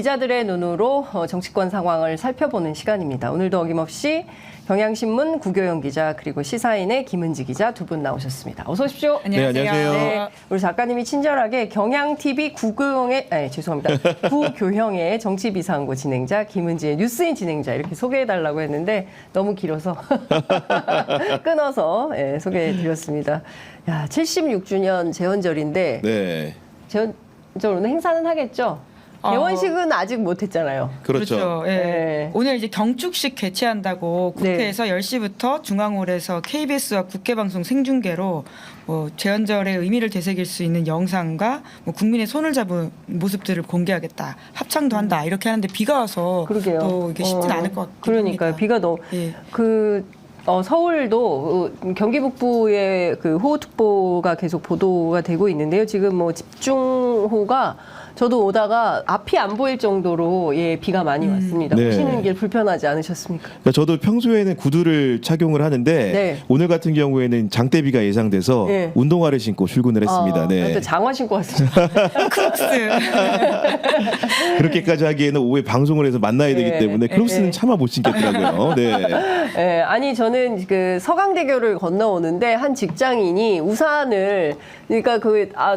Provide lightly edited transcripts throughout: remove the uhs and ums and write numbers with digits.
기자들의 눈으로 정치권 상황을 살펴보는 시간입니다. 오늘도 어김없이 경향신문 구교영 기자 그리고 시사인의 김은지 기자 두 분 나오셨습니다. 어서 오십시오. 안녕하세요. 네, 안녕하세요. 네, 우리 작가님이 친절하게 경향TV 구교형의 정치비상고 진행자, 김은지의 뉴스인 진행자 이렇게 소개해달라고 했는데 너무 길어서 끊어서 소개해드렸습니다. 야, 76주년 재헌절인데 네. 재헌절 오늘 행사는 하겠죠? 개원식은 아직 못했잖아요. 그렇죠. 예. 네. 오늘 이제 경축식 개최한다고 국회에서 10시부터 중앙홀에서 KBS와 국회방송 생중계로 재헌절의 의미를 되새길 수 있는 영상과 국민의 손을 잡은 모습들을 공개하겠다. 합창도 한다. 이렇게 하는데 비가 와서 그러게요. 또 이게 쉽지는 않을 것 같아요. 그러니까요. 비가 너무 서울도 경기 북부에 그 호우특보가 계속 보도가 되고 있는데요. 지금 집중호우가 저도 오다가 앞이 안 보일 정도로 비가 많이 왔습니다. 네. 오시는 길 불편하지 않으셨습니까? 그러니까 저도 평소에는 구두를 착용을 하는데 네. 오늘 같은 경우에는 장대비가 예상돼서 네. 운동화를 신고 출근을 했습니다. 네. 또 장화 신고 왔습니다. 크록스. 그렇게까지 하기에는 오후에 방송을 해서 만나야 되기 때문에 크록스는 차마 못 신겠더라고요. 네. 아니 저는 그 서강대교를 건너오는데 한 직장인이 우산을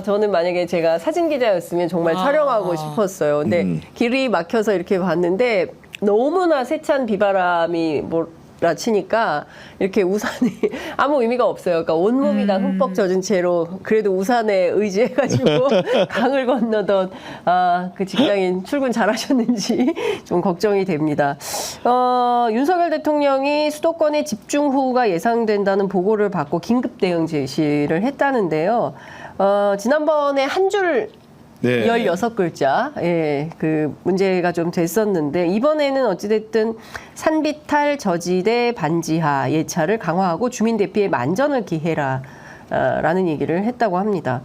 저는 만약에 제가 사진 기자였으면 정말 촬영하고 싶었어요. 근데 길이 막혀서 이렇게 봤는데 너무나 세찬 비바람이 몰아치니까 이렇게 우산이 아무 의미가 없어요. 그러니까 온몸이 다 흠뻑 젖은 채로 그래도 우산에 의지해가지고 강을 건너던 그 직장인 출근 잘하셨는지 좀 걱정이 됩니다. 윤석열 대통령이 수도권에 집중호우가 예상된다는 보고를 받고 긴급 대응 제시를 했다는데요. 지난번에 한 줄 네. 16글자, 그 문제가 좀 됐었는데, 이번에는 어찌됐든 산비탈, 저지대, 반지하 예차를 강화하고 주민 대피에 만전을 기해라, 라는 얘기를 했다고 합니다.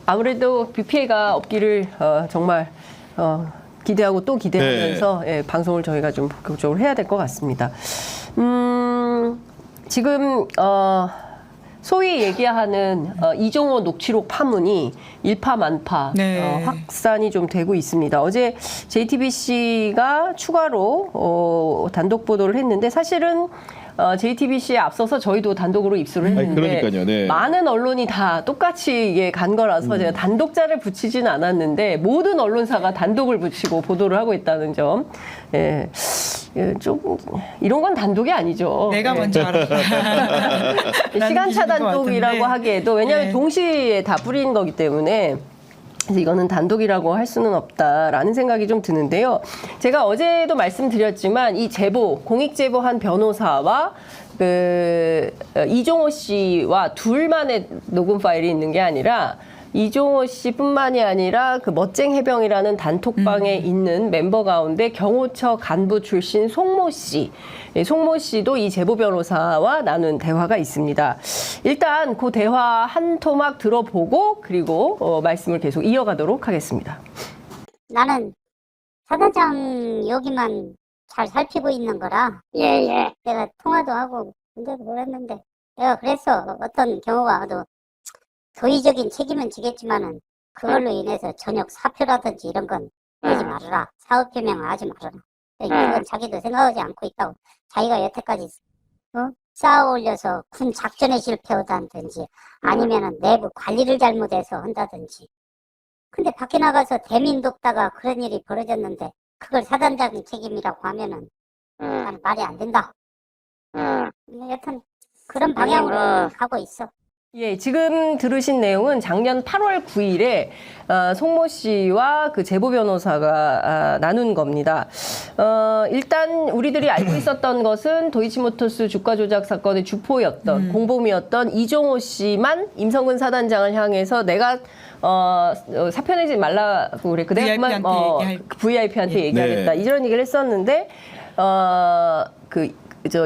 아무래도 비 피해가 없기를, 정말, 기대하고 또 기대하면서, 방송을 저희가 좀 본격적으로 해야 될 것 같습니다. 지금, 소위 얘기하는 이종호 녹취록 파문이 일파만파 확산이 좀 되고 있습니다. 어제 JTBC가 추가로 단독 보도를 했는데 사실은 JTBC에 앞서서 저희도 단독으로 입수를 했는데 그러니까요. 네. 많은 언론이 다 똑같이 이게 간 거라서 제가 단독자를 붙이지는 않았는데 모든 언론사가 단독을 붙이고 보도를 하고 있다는 점. 좀 이런 건 단독이 아니죠. 내가 먼저 알았다. 시간차 단독이라고 하기에도 왜냐하면 동시에 다 뿌리는 거기 때문에 그래서 이거는 단독이라고 할 수는 없다라는 생각이 좀 드는데요. 제가 어제도 말씀드렸지만 이 제보, 공익 제보한 변호사와 이종호 씨와 둘만의 녹음 파일이 있는 게 아니라 이종호 씨뿐만이 아니라 그 멋쟁 해병이라는 단톡방에 있는 멤버 가운데 경호처 간부 출신 송모 씨, 송모 씨도 이 제보 변호사와 나눈 대화가 있습니다. 일단 그 대화 한 토막 들어보고 그리고 말씀을 계속 이어가도록 하겠습니다. 나는 사단장 여기만 잘 살피고 있는 거라 내가 통화도 하고 문제도 그랬는데 내가 그래서 어떤 경우가 와도 도의적인 책임은 지겠지만은 그걸로 인해서 전역 사표라든지 이런 건 하지 말아라. 사업 표명을 하지 말아라. 이건 자기도 생각하지 않고 있다고. 자기가 여태까지 쌓아 올려서 군 작전에 실패하다든지 아니면은 내부 관리를 잘못해서 한다든지. 근데 밖에 나가서 대민 돕다가 그런 일이 벌어졌는데 그걸 사단장 책임이라고 하면은 나는 말이 안 된다. 여튼 그런 방향으로 가고 있어. 지금 들으신 내용은 작년 8월 9일에 송모 씨와 그 제보 변호사가 나눈 겁니다. 일단 우리들이 알고 있었던 것은 도이치모터스 주가 조작 사건의 주포였던 공범이었던 이종호 씨만 임성근 사단장을 향해서 내가 사표 내지 말라고 그랬고 내가 그만 VIP한테 얘기하겠다 이런 얘기를 했었는데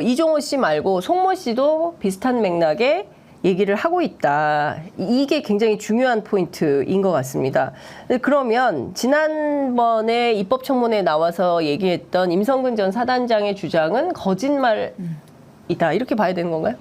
이종호 씨 말고 송모 씨도 비슷한 맥락에 얘기를 하고 있다. 이게 굉장히 중요한 포인트인 것 같습니다. 그러면 지난번에 입법청문회에 나와서 얘기했던 임성근 전 사단장의 주장은 거짓말이다. 이렇게 봐야 되는 건가요?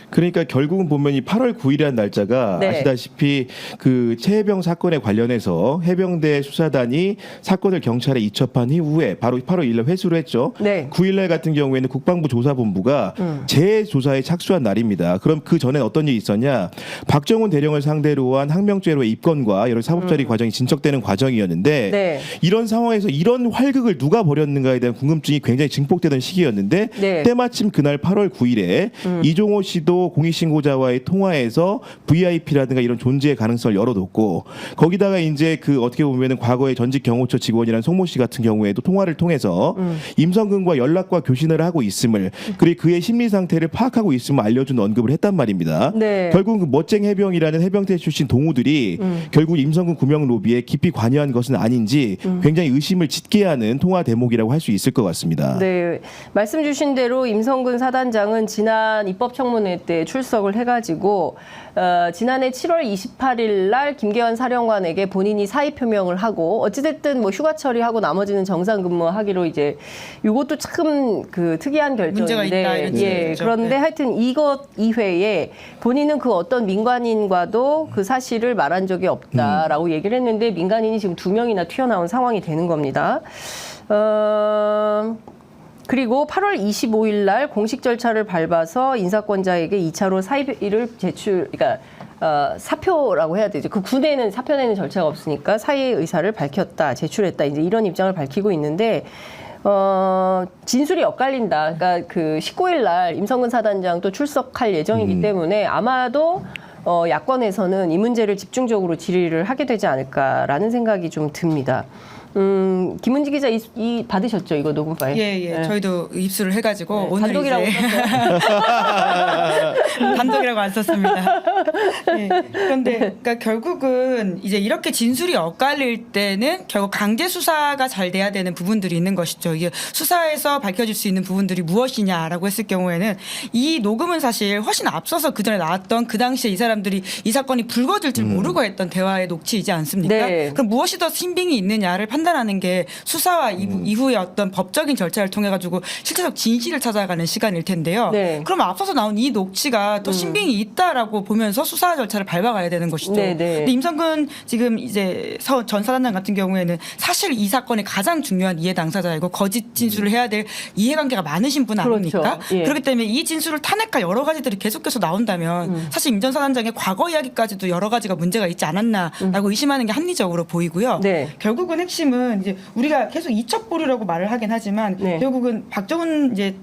그러니까 결국은 보면 이 8월 9일이라는 날짜가 네. 아시다시피 그 최혜병 사건에 관련해서 해병대 수사단이 사건을 경찰에 이첩한 이후에 바로 8월 1일 날 회수를 했죠. 네. 9일날 같은 경우에는 국방부 조사본부가 재조사에 착수한 날입니다. 그럼 그 전에 어떤 일이 있었냐? 박정훈 대령을 상대로 한 항명죄로의 입건과 여러 사법처리 과정이 진척되는 과정이었는데 네. 이런 상황에서 이런 활극을 누가 벌였는가에 대한 궁금증이 굉장히 증폭되던 시기였는데 네. 때마침 그날 8월 9일에 이종호 씨도 공익신고자와의 통화에서 VIP라든가 이런 존재의 가능성을 열어뒀고 거기다가 이제 그 어떻게 보면은 과거에 전직 경호처 직원이란 송모 씨 같은 경우에도 통화를 통해서 임성근과 연락과 교신을 하고 있음을 그리고 그의 심리 상태를 파악하고 있음을 알려준 언급을 했단 말입니다. 네. 결국 그 멋쟁 해병이라는 해병대 출신 동우들이 결국 임성근 구명 로비에 깊이 관여한 것은 아닌지 굉장히 의심을 짓게 하는 통화 대목이라고 할 수 있을 것 같습니다. 네, 말씀 주신 대로 임성근 사단장은 지난 입법청문회 때 출석을 해가지고 지난해 7월 28일 날 김계환 사령관에게 본인이 사의 표명을 하고 어찌됐든 뭐 휴가 처리하고 나머지는 정상 근무하기로 이제 이것도 참 그 특이한 문제가 결정인데 있다, 이런 예, 얘기죠. 그런데 네. 하여튼 이것 이외에 본인은 그 어떤 민간인과도 그 사실을 말한 적이 없다라고 얘기를 했는데 민간인이 지금 2명이나 튀어나온 상황이 되는 겁니다. 그리고 8월 25일 날 공식 절차를 밟아서 인사권자에게 2차로 사의를 그러니까 사표라고 해야 되죠. 그 군에는 사표 내는 절차가 없으니까 사의의 의사를 밝혔다, 제출했다, 이제 이런 입장을 밝히고 있는데, 진술이 엇갈린다. 그러니까 그 19일 날 임성근 사단장 또 출석할 예정이기 때문에 아마도 야권에서는 이 문제를 집중적으로 질의를 하게 되지 않을까라는 생각이 좀 듭니다. 김은지 기자 이 받으셨죠, 이거 녹음 파일? 예. 네. 저희도 입수를 해가지고 네, 오늘 단독이라고 이제 썼어요. 단독이라고 안 썼습니다. 네. 그런데 그러니까 결국은 이제 이렇게 진술이 엇갈릴 때는 결국 강제 수사가 잘 돼야 되는 부분들이 있는 것이죠. 이게 수사에서 밝혀질 수 있는 부분들이 무엇이냐라고 했을 경우에는 이 녹음은 사실 훨씬 앞서서 그 전에 나왔던 그 당시에 이 사람들이 이 사건이 불거질 줄 모르고 했던 대화의 녹취이지 않습니까? 네. 그럼 무엇이 더 신빙이 있느냐를 판단하는 게 수사와 이후의 어떤 법적인 절차를 통해 가지고 실제적 진실을 찾아가는 시간일 텐데요. 네. 그럼 앞서서 나온 이 녹취가 또 신빙이 있다라고 보면서 수사 절차를 밟아가야 되는 것이죠. 네. 근데 임성근 지금 이제 전 사단장 같은 경우에는 사실 이 사건의 가장 중요한 이해 당사자이고 거짓 진술을 해야 될 이해관계가 많으신 분 아닙니까? 그렇죠. 예. 그렇기 때문에 이 진술을 탄핵할 여러 가지들이 계속해서 나온다면 사실 임 전 사단장의 과거 이야기까지도 여러 가지가 문제가 있지 않았나라고 의심하는 게 합리적으로 보이고요. 네. 결국은 핵심은 이제 우리가 계속 이첩보류라고 말을 하긴 하지만 네. 결국은 박정훈 이제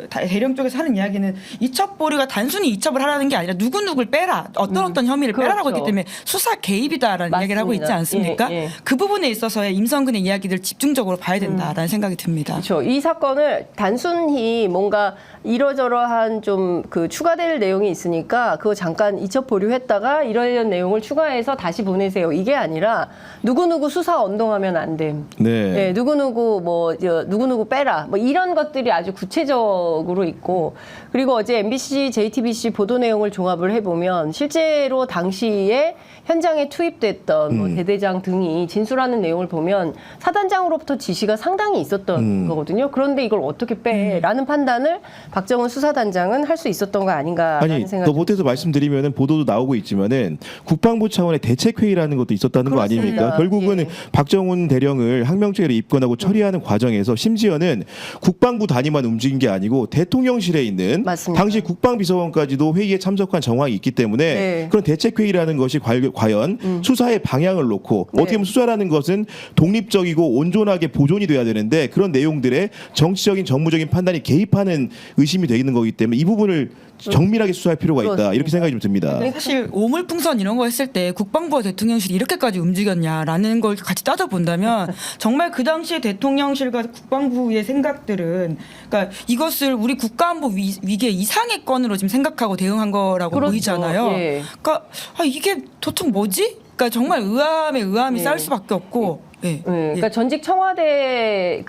대령 쪽에서 하는 이야기는 이첩보류가 단순히 이첩을 하라는 게 아니라 누구누구를 빼라 어떤 혐의를 빼라라고 그렇죠. 했기 때문에 수사 개입이다라는 이야기를 하고 있지 맞습니다. 않습니까? 예. 그 부분에 있어서의 임성근의 이야기들을 집중적으로 봐야 된다라는 생각이 듭니다. 그렇죠. 이 사건을 단순히 뭔가 이러저러한 좀 그 추가될 내용이 있으니까 그거 잠깐 이첩 보류했다가 이런 내용을 추가해서 다시 보내세요. 이게 아니라 누구누구 수사 언동하면 안 됨. 네. 네, 누구누구 빼라. 뭐 이런 것들이 아주 구체적으로 있고 그리고 어제 MBC, JTBC 보도 내용을 종합을 해보면 실제로 당시에 현장에 투입됐던 뭐 대대장 등이 진술하는 내용을 보면 사단장으로부터 지시가 상당히 있었던 거거든요. 그런데 이걸 어떻게 빼라는 판단을 박정훈 수사단장은 할 수 있었던 거 아닌가라는 아니 생각이 더 못해서 말씀드리면은 보도도 나오고 있지만은 국방부 차원의 대책회의라는 것도 있었다는 거 그렇습니다. 아닙니까? 결국은 예. 박정훈 대령을 항명죄로 입건하고 처리하는 과정에서 심지어는 국방부 단위만 움직인 게 아니고 대통령실에 있는 맞습니다. 당시 국방비서관까지도 회의에 참석한 정황이 있기 때문에 네. 그런 대책회의라는 것이 과연 수사의 방향을 놓고 네. 어떻게 보면 수사라는 것은 독립적이고 온전하게 보존이 돼야 되는데 그런 내용들의 정치적인 정무적인 판단이 개입하는 의심이 되는 거기 때문에 이 부분을 정밀하게 수사할 필요가 있다. 그렇습니다. 이렇게 생각이 좀 듭니다. 사실 오물풍선 이런 거 했을 때 국방부와 대통령실이 이렇게까지 움직였냐라는 걸 같이 따져본다면 정말 그 당시에 대통령실과 국방부의 생각들은 그러니까 이것을 우리 국가안보 위기의 이상의 건으로 지금 생각하고 대응한 거라고 그렇죠. 보이잖아요. 예. 그러니까 이게 도통 뭐지? 그러니까 정말 의아함에 의아함이 네. 쌓일 수밖에 없고. 예. 네, 그러니까 전직 청와대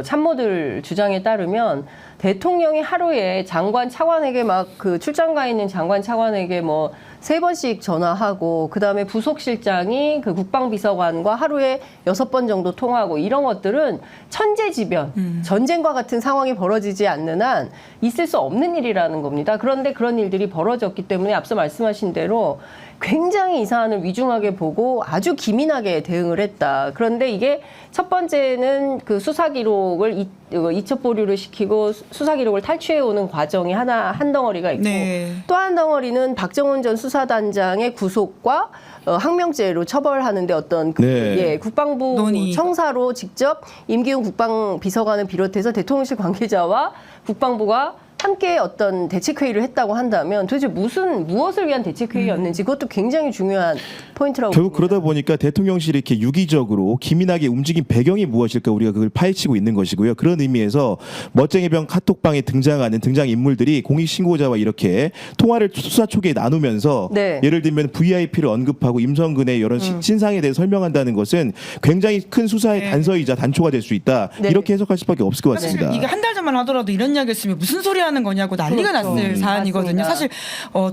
참모들 주장에 따르면 대통령이 하루에 장관 차관에게 막 그 출장 가 있는 장관 차관에게 뭐 3번씩 전화하고 그다음에 부속실장이 그 국방비서관과 하루에 6번 정도 통화하고 이런 것들은 천재지변, 전쟁과 같은 상황이 벌어지지 않는 한 있을 수 없는 일이라는 겁니다. 그런데 그런 일들이 벌어졌기 때문에 앞서 말씀하신 대로 굉장히 이 사안을 위중하게 보고 아주 기민하게 대응을 했다. 그런데 이게 첫 번째는 그 수사 기록을 이첩 보류를 시키고 수사 기록을 탈취해 오는 과정이 한 덩어리가 있고 네. 또 한 덩어리는 박정훈 전 수사단장의 구속과 항명죄로 처벌하는데 어떤 네. 국방부 논의. 청사로 직접 임기훈 국방비서관을 비롯해서 대통령실 관계자와 국방부가 함께 어떤 대책회의를 했다고 한다면 도대체 무엇을 위한 대책회의였는지 그것도 굉장히 중요한 포인트라고 결국 봅니다. 그러다 보니까 대통령실이 이렇게 유기적으로 기민하게 움직인 배경이 무엇일까 우리가 그걸 파헤치고 있는 것이고요. 그런 의미에서 멋쟁이병 카톡방에 등장하는 등장 인물들이 공익신고자와 이렇게 통화를 수사 초기에 나누면서 네. 예를 들면 VIP를 언급하고 임성근의 이런 신상에 대해 설명한다는 것은 굉장히 큰 수사의 네. 단서이자 단초가 될 수 있다. 네. 이렇게 해석할 수밖에 없을 것 사실 같습니다. 이게 한 달 전만 하더라도 이런 이야기 했으면 무슨 소리 하는 거냐고 난리가 그렇죠. 났을 사안이거든요. 맞습니다. 사실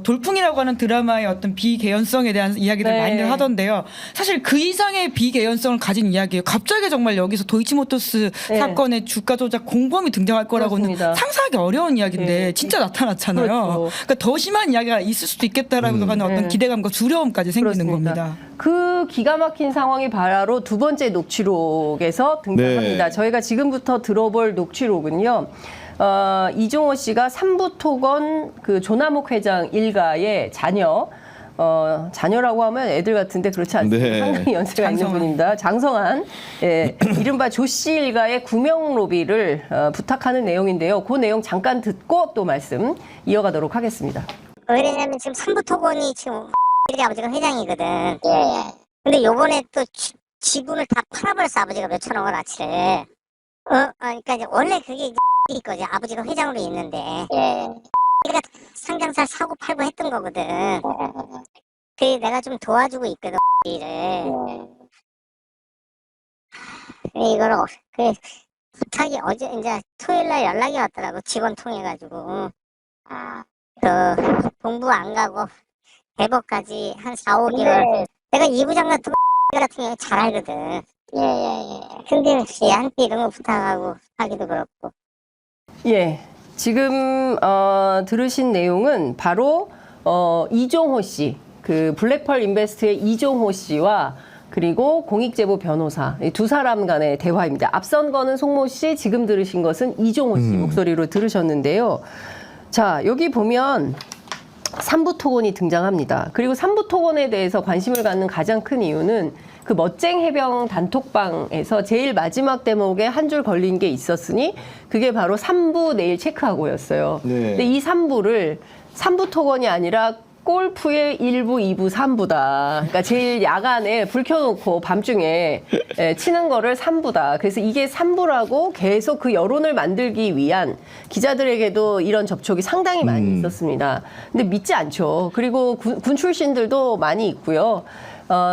돌풍이라고 하는 드라마의 어떤 비개연성에 대한 이야기들 네. 많이들 하던데요. 사실 그 이상의 비개연성을 가진 이야기예요. 갑자기 정말 여기서 도이치모터스 네. 사건의 주가 조작 공범이 등장할 거라고는 그렇습니다. 상상하기 어려운 이야기인데 네. 진짜 나타났잖아요. 그렇죠. 그러니까 더 심한 이야기가 있을 수도 있겠다라고 하는 어떤 네. 기대감과 두려움까지 생기는 그렇습니다. 겁니다. 그 기가 막힌 상황이 바로 두 번째 녹취록에서 등장합니다. 네. 저희가 지금부터 들어볼 녹취록은요. 이종호 씨가 삼부토건 그 조남욱 회장 일가의 자녀라고 하면 애들 같은데 그렇지 않습니다. 네. 상당히 연세가 있는 장성한. 분입니다. 장성한, 예, 이른바 조 씨 일가의 구명 로비를 부탁하는 내용인데요. 그 내용 잠깐 듣고 또 말씀 이어가도록 하겠습니다. 왜냐면 지금 삼부토건이 지금 우리 아버지가 회장이거든. 예. 근데 요번에 또 지분을 다 팔아버렸어. 아버지가 몇천억을 아치를. 그러니까 이제 원래 그게 거지. 아버지가 회장으로 있는데. 예. 내가 상장사 사고 팔고 했던 거거든. 그래 내가 좀 도와주고 있거든. 일을. 이거를 부탁이 어제 이제 토요일 날 연락이 왔더라고. 직원 통해 가지고. 그 공부 안 가고 대법까지 한 4, 5개월. 내가 이 부장 같은 경우 잘 알거든. 근데 얘한테 이런 거 부탁하고 하기도 그렇고. 예. 지금 들으신 내용은 바로 이종호 씨, 그 블랙펄 인베스트의 이종호 씨와 그리고 공익제보 변호사 이 두 사람 간의 대화입니다. 앞선 거는 송모 씨, 지금 들으신 것은 이종호 씨 목소리로 들으셨는데요. 자, 여기 보면 삼부토건이 등장합니다. 그리고 삼부토건에 대해서 관심을 갖는 가장 큰 이유는 그 멋쟁 해병 단톡방에서 제일 마지막 대목에 한 줄 걸린 게 있었으니 그게 바로 3부 내일 체크하고였어요. 네. 근데 이 3부를 삼부토건이 아니라 골프의 1부, 2부, 3부다. 그러니까 제일 야간에 불 켜놓고 밤중에 치는 거를 3부다. 그래서 이게 3부라고 계속 그 여론을 만들기 위한 기자들에게도 이런 접촉이 상당히 많이 있었습니다. 근데 믿지 않죠. 그리고 군 출신들도 많이 있고요.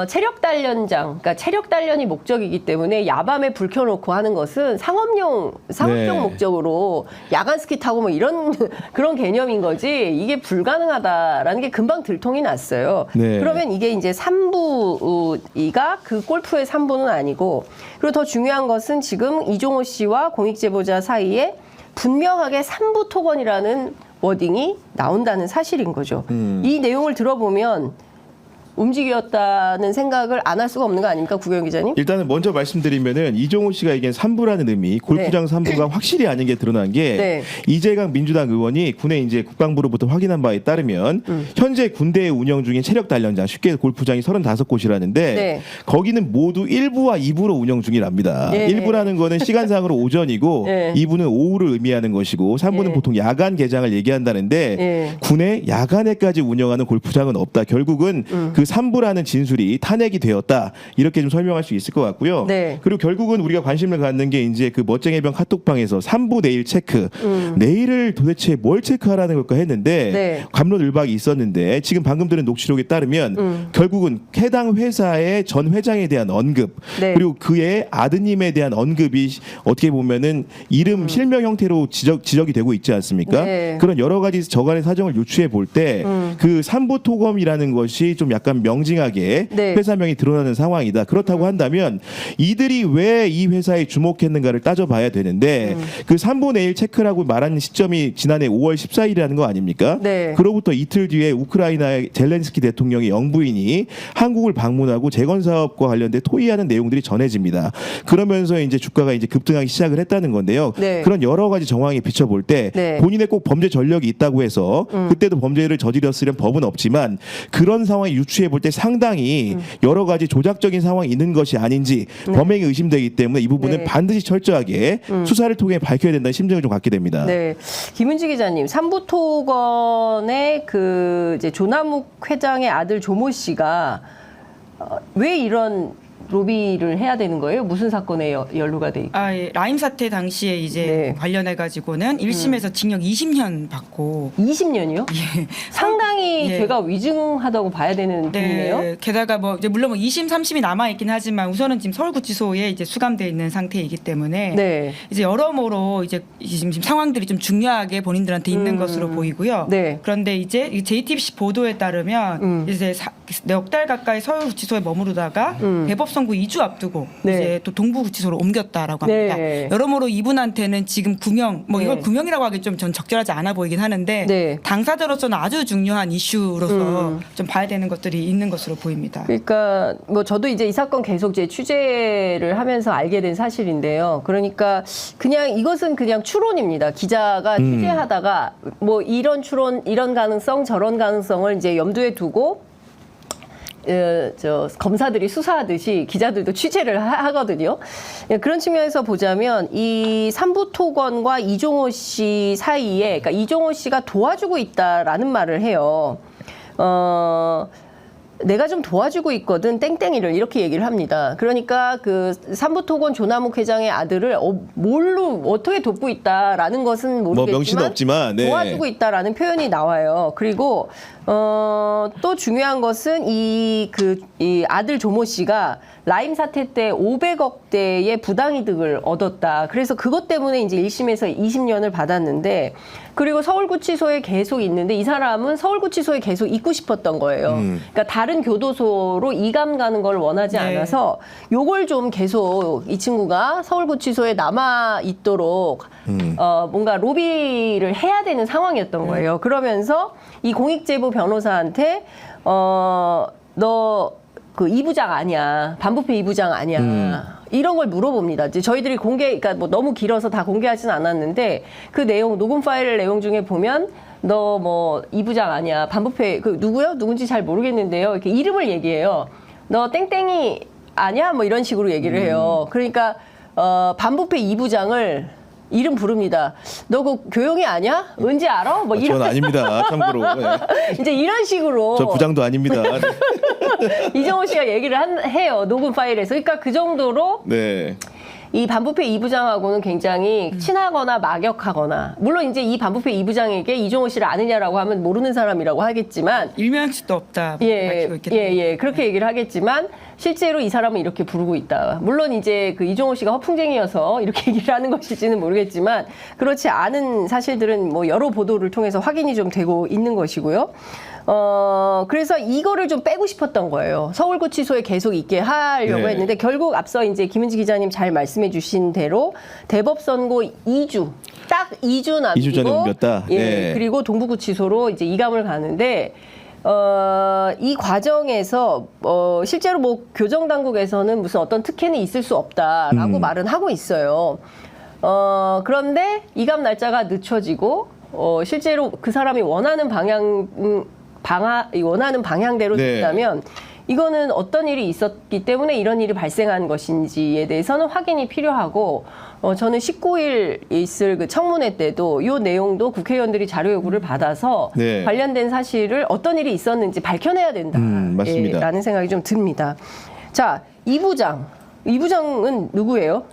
체력 단련장, 그러니까 체력 단련이 목적이기 때문에 야밤에 불 켜놓고 하는 것은 상업용 네. 목적으로 야간 스키 타고 뭐 이런 그런 개념인 거지 이게 불가능하다라는 게 금방 들통이 났어요. 네. 그러면 이게 이제 3부가 그 골프의 3부는 아니고 그리고 더 중요한 것은 지금 이종호 씨와 공익제보자 사이에 분명하게 3부 토건이라는 워딩이 나온다는 사실인 거죠. 이 내용을 들어보면 움직였다는 생각을 안 할 수가 없는 거 아닙니까, 구경 기자님? 일단은 먼저 말씀드리면은 이종호 씨가 얘기한 3부라는 의미, 골프장 3부가 확실히 아닌 게 드러난 게 네. 이재강 민주당 의원이 군의 이제 국방부로부터 확인한 바에 따르면 현재 군대에 운영 중인 체력 단련장, 쉽게 골프장이 35곳이라는데 네. 거기는 모두 1부와 2부로 운영 중이랍니다. 네. 1부라는 거는 시간상으로 오전이고 네. 2부는 오후를 의미하는 것이고 3부는 네. 보통 야간 개장을 얘기한다는데 네. 군에 야간에까지 운영하는 골프장은 없다. 결국은 그 3부라는 진술이 탄핵이 되었다. 이렇게 좀 설명할 수 있을 것 같고요. 네. 그리고 결국은 우리가 관심을 갖는 게 이제 그 멋쟁이병 카톡방에서 3부 내일 체크. 내일을 도대체 뭘 체크하라는 걸까 했는데 네. 갑론을박이 있었는데 지금 방금 들은 녹취록에 따르면 결국은 해당 회사의 전 회장에 대한 언급 네. 그리고 그의 아드님에 대한 언급이 어떻게 보면은 이름 실명 형태로 지적이 되고 있지 않습니까? 네. 그런 여러 가지 저간의 사정을 유추해 볼 때 그 삼부토검이라는 것이 좀 약간 명징하게 네. 회사명이 드러나는 상황이다. 그렇다고 한다면 이들이 왜 이 회사에 주목했는가를 따져봐야 되는데 그 3분의 1 체크라고 말하는 시점이 지난해 5월 14일이라는 거 아닙니까? 네. 그로부터 이틀 뒤에 우크라이나의 젤렌스키 대통령의 영부인이 한국을 방문하고 재건 사업과 관련돼 토의하는 내용들이 전해집니다. 그러면서 이제 주가가 이제 급등하기 시작을 했다는 건데요. 네. 그런 여러 가지 정황에 비춰볼 때 네. 본인의 꼭 범죄 전력이 있다고 해서 그때도 범죄를 저질렀으면 법은 없지만 그런 상황이 유추해 볼 때 상당히 여러 가지 조작적인 상황이 있는 것이 아닌지 범행이 의심되기 때문에 이 부분은 네. 반드시 철저하게 수사를 통해 밝혀야 된다는 심정을 좀 갖게 됩니다. 네, 김은지 기자님, 삼부토건의 그 이제 조남욱 회장의 아들 조모 씨가 왜 이런 로비를 해야 되는 거예요? 무슨 사건에 연루가 돼 있고? 예. 라임 사태 당시에 이제 네. 관련해 가지고는 1심에서 징역 20년 받고 20년이요? 상당히 예. 죄가 위중하다고 봐야 되는 분이네요. 네, 게다가 뭐 이제 물론 뭐 2심, 3심이 남아 있긴 하지만 우선은 지금 서울구치소에 이제 수감돼 있는 상태이기 때문에 네. 이제 여러모로 이제 지금 상황들이 좀 중요하게 본인들한테 있는 것으로 보이고요. 네. 그런데 이제 이 JTBC 보도에 따르면 이제 넉 달 가까이 서울구치소에 머무르다가 대법 선고 2주 앞두고 네. 이제 또 동부구치소로 옮겼다라고 합니다. 네. 여러모로 이분한테는 지금 구명, 뭐 이걸 네. 구명이라고 하기 좀 전 적절하지 않아 보이긴 하는데 네. 당사자로서는 아주 중요한 이슈로서 좀 봐야 되는 것들이 있는 것으로 보입니다. 그러니까 뭐 저도 이제 이 사건 계속 제 취재를 하면서 알게 된 사실인데요. 그러니까 그냥 이것은 그냥 추론입니다. 기자가 취재하다가 뭐 이런 추론, 이런 가능성, 저런 가능성을 이제 염두에 두고 저 검사들이 수사하듯이 기자들도 취재를 하거든요. 그런 측면에서 보자면 이 삼부토건과 이종호 씨 사이에, 그러니까 이종호 씨가 도와주고 있다라는 말을 해요. 내가 좀 도와주고 있거든 땡땡이를 이렇게 얘기를 합니다. 그러니까 그 삼부토건 조남욱 회장의 아들을 뭘로 어떻게 돕고 있다라는 것은 뭐 모르겠지만 명시는 없지만 네. 도와주고 있다라는 표현이 나와요. 그리고 또 중요한 것은 이 아들 조모 씨가 라임 사태 때 500억대의 부당이득을 얻었다. 그래서 그것 때문에 이제 1심에서 20년을 받았는데, 그리고 서울구치소에 계속 있는데 이 사람은 서울구치소에 계속 있고 싶었던 거예요. 그러니까 다른 교도소로 이감 가는 걸 원하지 네. 않아서 요걸 좀 계속 이 친구가 서울구치소에 남아 있도록 뭔가 로비를 해야 되는 상황이었던 거예요. 그러면서 이 공익제보 변호사한테 너 그 이부장 아니야, 반부패 이부장 아니야, 이런 걸 물어봅니다. 이제 저희들이 그러니까 뭐 너무 길어서 다 공개하진 않았는데 그 내용, 녹음 파일 내용 중에 보면 너 뭐 이부장 아니야, 반부패 그 누구요? 누군지 잘 모르겠는데요. 이렇게 이름을 얘기해요. 너 땡땡이 아니야? 뭐 이런 식으로 얘기를 해요. 그러니까 반부패 이부장을 이름 부릅니다. 너 그 교영이 아니야? 은지 알아? 뭐 이런. 전 아닙니다. 참고로. 네. 이제 이런 식으로 저 부장도 아닙니다. 이정호 씨가 얘기를 해요. 녹음 파일에서. 그러니까 그 정도로 네. 이 반부패 이부장하고는 굉장히 친하거나 막역하거나, 물론 이제 이 반부패 이부장에게 이종호 씨를 아느냐라고 하면 모르는 사람이라고 하겠지만, 일면식도 없다 예, 밝히고 있기 때문에. 예, 그렇게 얘기를 하겠지만 실제로 이 사람은 이렇게 부르고 있다. 물론 이제 그 이종호 씨가 허풍쟁이여서 이렇게 얘기를 하는 것일지는 모르겠지만 그렇지 않은 사실들은 뭐 여러 보도를 통해서 확인이 좀 되고 있는 것이고요. 그래서 이거를 좀 빼고 싶었던 거예요. 서울구치소에 계속 있게 하려고 네. 했는데 결국 앞서 이제 김은지 기자님 잘 말씀해 주신 대로 대법 선고 2주, 딱 2주 남기고 2주 전에 옮겼다. 예, 네. 그리고 동부구치소로 이제 이감을 가는데 이 과정에서 실제로 뭐 교정 당국에서는 무슨 어떤 특혜는 있을 수 없다라고 말은 하고 있어요. 그런데 이감 날짜가 늦춰지고 실제로 그 사람이 원하는 원하는 방향대로 네. 됐다면 이거는 어떤 일이 있었기 때문에 이런 일이 발생한 것인지에 대해서는 확인이 필요하고, 저는 19일 있을 그 청문회 때도 이 내용도 국회의원들이 자료 요구를 받아서 네. 관련된 사실을 어떤 일이 있었는지 밝혀내야 된다. 맞습니다. 라는 생각이 좀 듭니다. 자, 이부장은 누구예요?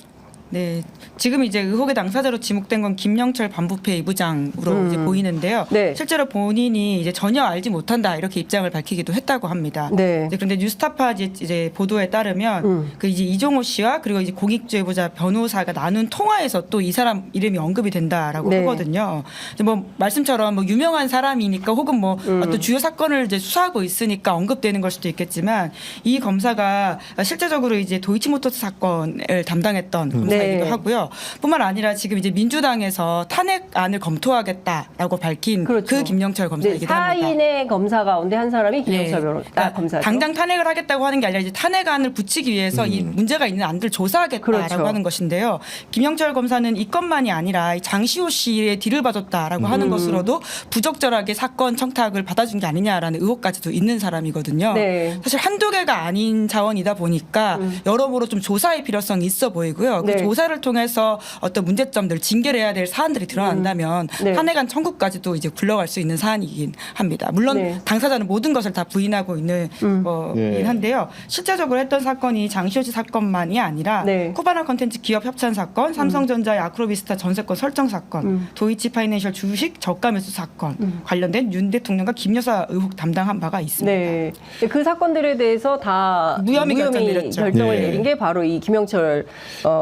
네, 지금 이제 의혹의 당사자로 지목된 건 김영철 반부패 2부장으로 이제 보이는데요. 네. 실제로 본인이 이제 전혀 알지 못한다 이렇게 입장을 밝히기도 했다고 합니다. 네. 이제 그런데 뉴스타파 이제 보도에 따르면 그 이제 이종호 씨와 그리고 이제 공익제보자 변호사가 나눈 통화에서 또 이 사람 이름이 언급이 된다라고 네. 하거든요. 이제 뭐 말씀처럼 뭐 유명한 사람이니까 혹은 뭐 어떤 주요 사건을 이제 수사하고 있으니까 언급되는 걸 수도 있겠지만 이 검사가 실제적으로 이제 도이치모터스 사건을 담당했던 검사이기도 네. 하고요. 뿐만 아니라 지금 이제 민주당에서 탄핵안을 검토하겠다라고 밝힌 그렇죠. 그 김영철 네, 검사이기도 합니다. 4인의 검사 가운데 한 사람이 김영철 그러니까 검사죠. 당장 탄핵을 하겠다고 하는 게 아니라 이제 탄핵안을 붙이기 위해서 이 문제가 있는 안들 조사하겠다라고 그렇죠. 하는 것인데요. 김영철 검사는 이 건만이 아니라 이 장시호 씨의 뒤를 봐줬다라고 하는 것으로도 부적절하게 사건 청탁을 받아준 게 아니냐라는 의혹까지도 있는 사람이거든요. 네. 사실 한두 개가 아닌 자원이다 보니까 여러모로 좀 조사의 필요성이 있어 보이고요. 그 네. 조사를 통해서 어떤 문제점들, 징계를 해야 될 사안들이 드러난다면 네. 탄핵안 청구까지도 이제 굴러갈 수 있는 사안이긴 합니다. 물론 네. 당사자는 모든 것을 다 부인하고 있는 거긴 네. 한데요. 실제적으로 했던 사건이 장시호 씨 사건만이 아니라 네. 코바나 컨텐츠 기업 협찬 사건, 삼성전자의 아크로비스타 전세권 설정 사건, 도이치 파이낸셜 주식 저가 매수 사건 관련된 윤 대통령과 김 여사 의혹 담당한 바가 있습니다. 네. 그 사건들에 대해서 다 무혐의 결정 내렸죠. 결정을 네. 내린 게 바로 이 김영철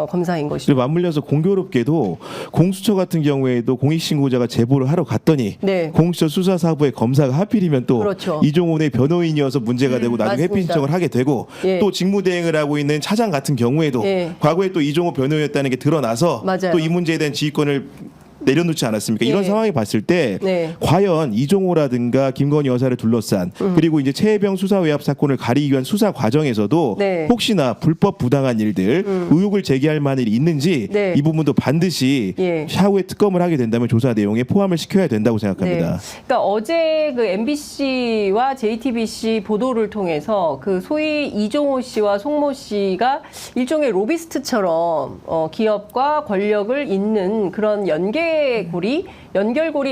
검사인 것이죠. 그리고 맞물려서 공교롭게도 공수처 같은 경우에도 공익신고자가 제보를 하러 갔더니 네. 공수처 수사사부의 검사가 하필이면 또 그렇죠. 이종훈의 변호인이어서 문제가 되고 나중에 회피 맞습니다. 신청을 하게 되고 예. 또 직무대행을 하고 있는 차장 같은 경우에도 예. 과거에 또 이종호 변호인이었다는 게 드러나서 맞아요. 또 이 문제에 대한 지휘권을 내려놓지 않았습니까? 이런 네. 상황이 봤을 때 네. 과연 이종호라든가 김건희 여사를 둘러싼 그리고 이제 최혜병 수사 외압 사건을 가리기 위한 수사 과정에서도 네. 혹시나 불법 부당한 일들 의혹을 제기할 만한 일이 있는지 네. 이 부분도 반드시 예. 향후에 특검을 하게 된다면 조사 내용에 포함을 시켜야 된다고 생각합니다. 네. 그러니까 어제 그 MBC와 JTBC 보도를 통해서 그 소위 이종호 씨와 송모 씨가 일종의 로비스트처럼 기업과 권력을 잇는 그런 연결고리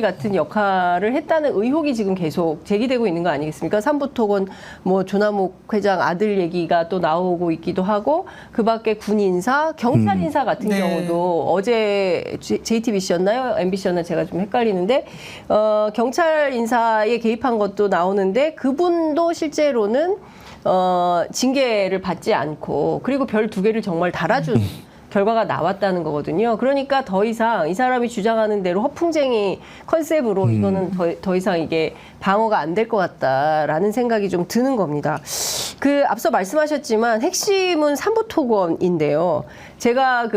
같은 역할을 했다는 의혹이 지금 계속 제기되고 있는 거 아니겠습니까? 삼부토건 뭐 조남욱 회장 아들 얘기가 또 나오고 있기도 하고 그밖에 군 인사, 경찰 인사 같은 네. 경우도 어제 JTBC였나요? MBC였나 제가 좀 헷갈리는데 경찰 인사에 개입한 것도 나오는데 그분도 실제로는 징계를 받지 않고 그리고 별 2개를 정말 달아준 결과가 나왔다는 거거든요. 그러니까 더 이상 이 사람이 주장하는 대로 허풍쟁이 컨셉으로 이거는 더 이상 이게 방어가 안 될 것 같다라는 생각이 좀 드는 겁니다. 그 앞서 말씀하셨지만 핵심은 삼부토건인데요. 제가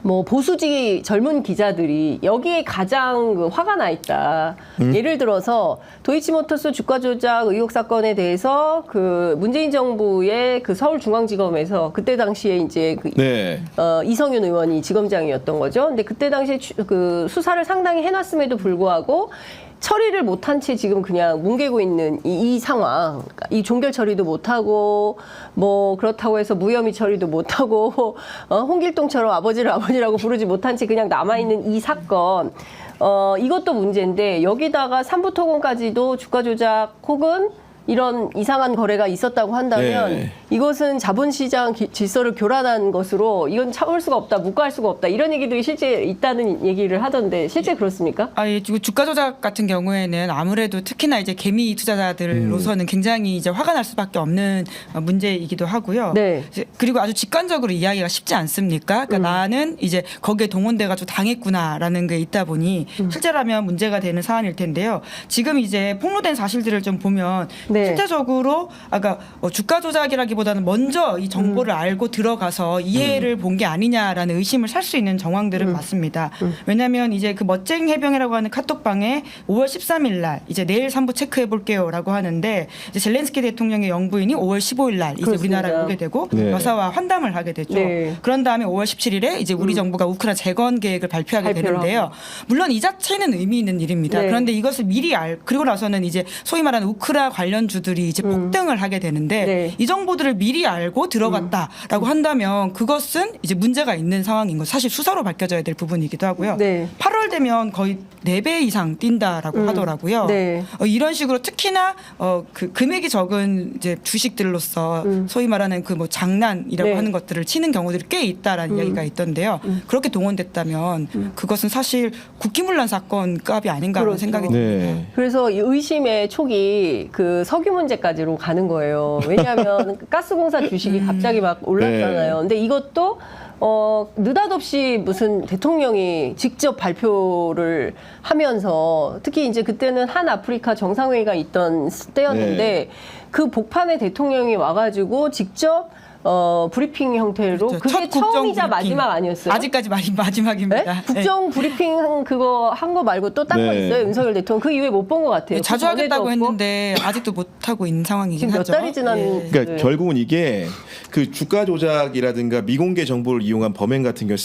뭐 보수지 젊은 기자들이 여기에 가장 화가 나 있다. 예를 들어서 도이치모터스 주가 조작 의혹 사건에 대해서 그 문재인 정부의 그 서울중앙지검에서 그때 당시에 이제 네. 이성윤 의원이 지검장이었던 거죠. 근데 그때 당시에 그 수사를 상당히 해놨음에도 불구하고 처리를 못한 채 지금 그냥 뭉개고 있는 이 상황, 이 종결 처리도 못하고 뭐 그렇다고 해서 무혐의 처리도 못하고 홍길동처럼 아버지를 아버지라고 부르지 못한 채 그냥 남아있는 이 사건 이것도 문제인데 여기다가 삼부토건까지도 주가 조작 혹은 이런 이상한 거래가 있었다고 한다면 네. 이것은 자본시장 질서를 교란한 것으로 이건 참을 수가 없다, 묵과할 수가 없다 이런 얘기들이 실제 있다는 얘기를 하던데 실제 그렇습니까? 예, 주가 조작 같은 경우에는 아무래도 특히나 이제 개미 투자자들로서는 굉장히 이제 화가 날 수밖에 없는 문제이기도 하고요. 네. 그리고 아주 직관적으로 이야기가 쉽지 않습니까? 그러니까 나는 이제 거기에 동원돼가지고 당했구나라는 게 있다 보니 실제라면 문제가 되는 사안일 텐데요. 지금 이제 폭로된 사실들을 좀 보면 네. 실제적으로 아까 주가 조작이라기보다는 먼저 이 정보를 알고 들어가서 이해를 본 게 아니냐라는 의심을 살 수 있는 정황들은 맞습니다. 왜냐하면 이제 그 멋쟁 해병이라고 하는 카톡방에 5월 13일 날 이제 내일 3부 체크해 볼게요라고 하는데 이제 젤렌스키 대통령의 영부인이 5월 15일 날 이제 그렇습니다. 우리나라에 오게 되고 네. 여사와 환담을 하게 되죠. 네. 그런 다음에 5월 17일에 이제 우리 정부가 우크라이나 재건 계획을 발표하게 발표를 되는데요. 물론 이 자체는 의미 있는 일입니다. 네. 그런데 이것을 미리 그리고 나서는 이제 소위 말하는 우크라 관련 자본주들이 이제 폭등을 하게 되는데 네. 이 정보들을 미리 알고 들어갔다라고 한다면 그것은 이제 문제가 있는 상황인 거 사실 수사로 밝혀져야 될 부분이기도 하고요. 네. 8월 되면 거의 4배 이상 뛴다라고 하더라고요. 네. 이런 식으로 특히나 그 금액이 적은 이제 주식들로서 소위 말하는 그 뭐 장난이라고 네. 하는 것들을 치는 경우들이 꽤 있다라는 이야기가 있던데요. 그렇게 동원됐다면 그것은 사실 국기문란 사건 값이 아닌가 하는 그렇죠. 생각이 듭니다. 네. 그래서 이 의심의 촉이 그 석유 문제까지로 가는 거예요. 왜냐하면 가스공사 주식이 갑자기 막 올랐잖아요. 네. 근데 이것도 느닷없이 무슨 대통령이 직접 발표를 하면서 특히 이제 그때는 한 아프리카 정상회의가 있던 때였는데 네. 그 복판에 대통령이 와가지고 직접 브리핑 형태로 그렇죠. 그게 첫 국정 처음이자 브리핑. 마지막 아니었어요? 아직까지 마지막입니다. 네? 국정 브리핑 한 거 말고 또 딴 거 네. 있어요? 윤석열 대통령 그 이후에 못 본 것 같아요. 네, 자주 그 전에도 하겠다고 없고. 했는데 아직도 못 하고 있는 상황이긴 지금 몇 하죠. 달이 지난 그러니까 네. 결국은 이게 그 주가 조작이라든가 미공개 정보를 이용한 범행 같은 경우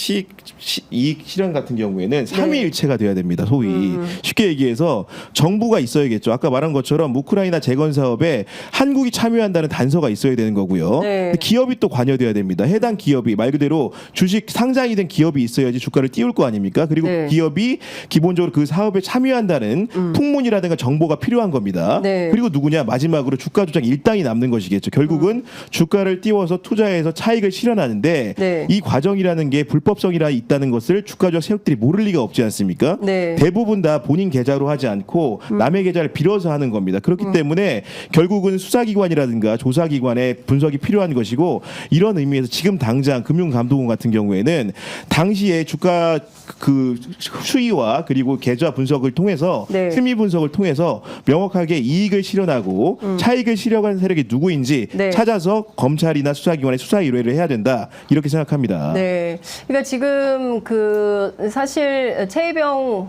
이익 실현 같은 경우에는 삼위일체가 돼야 됩니다. 소위 쉽게 얘기해서 정부가 있어야겠죠. 아까 말한 것처럼 우크라이나 재건 사업에 한국이 참여한다는 단서가 있어야 되는 거고요. 네. 근데 기업이 또 관여돼야 됩니다. 해당 기업이 말 그대로 주식 상장이 된 기업이 있어야지 주가를 띄울 거 아닙니까? 그리고 네. 기업이 기본적으로 그 사업에 참여한다는 풍문이라든가 정보가 필요한 겁니다. 네. 그리고 누구냐? 마지막으로 주가 조작 일당이 남는 것이겠죠. 결국은 주가를 띄워서 투자해서 차익을 실현하는데 네. 이 과정이라는 게 불법성이라 있다는 것을 주가 조작 세력들이 모를 리가 없지 않습니까? 네. 대부분 다 본인 계좌로 하지 않고 남의 계좌를 빌어서 하는 겁니다. 그렇기 때문에 결국은 수사기관이라든가 조사기관의 분석이 필요한 것이고 이런 의미에서 지금 당장 금융감독원 같은 경우에는 당시에 주가 그 수위와 그리고 계좌 분석을 통해서 네. 심리 분석을 통해서 명확하게 이익을 실현하고 차익을 실현한 세력이 누구인지 네. 찾아서 검찰이나 수사기관에 수사 의뢰를 해야 된다 이렇게 생각합니다. 네. 그러니까 지금 그 사실 최혜병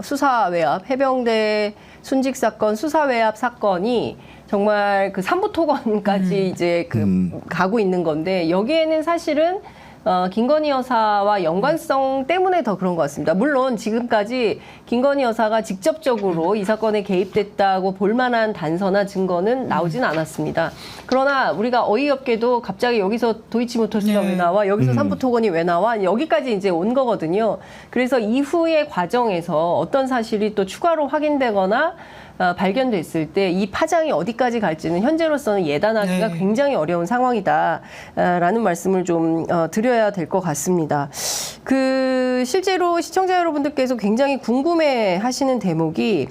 수사 외압 해병대 순직 사건 수사 외압 사건이 정말 그 삼부토건까지 이제 가고 있는 건데 여기에는 사실은 김건희 여사와 연관성 때문에 더 그런 것 같습니다. 물론 지금까지 김건희 여사가 직접적으로 이 사건에 개입됐다고 볼 만한 단서나 증거는 나오진 않았습니다. 그러나 우리가 어이없게도 갑자기 여기서 도이치모터스가 네. 왜 나와? 여기서 삼부토건이 왜 나와? 여기까지 이제 온 거거든요. 그래서 이후의 과정에서 어떤 사실이 또 추가로 확인되거나 발견됐을 때 이 파장이 어디까지 갈지는 현재로서는 예단하기가 네. 굉장히 어려운 상황이다라는 말씀을 좀 드려야 될 것 같습니다. 그 실제로 시청자 여러분들께서 굉장히 궁금해하시는 대목이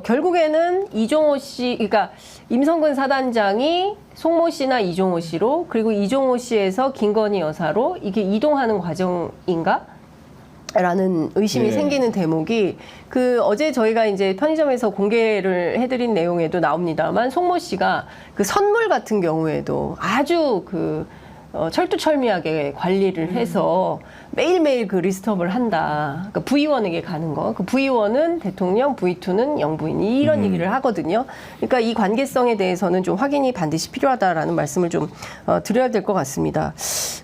결국에는 이종호 씨, 그러니까 임성근 사단장이 송모 씨나 이종호 씨로 그리고 이종호 씨에서 김건희 여사로 이게 이동하는 과정인가? 라는 의심이 네. 생기는 대목이 그 어제 저희가 이제 편의점에서 공개를 해드린 내용에도 나옵니다만 송모 씨가 그 선물 같은 경우에도 아주 그 철두철미하게 관리를 해서 매일매일 그 리스트업을 한다. 그러니까 V1에게 가는 거. 그 V1은 대통령, V2는 영부인. 이런 얘기를 하거든요. 그러니까 이 관계성에 대해서는 좀 확인이 반드시 필요하다라는 말씀을 좀 드려야 될 것 같습니다.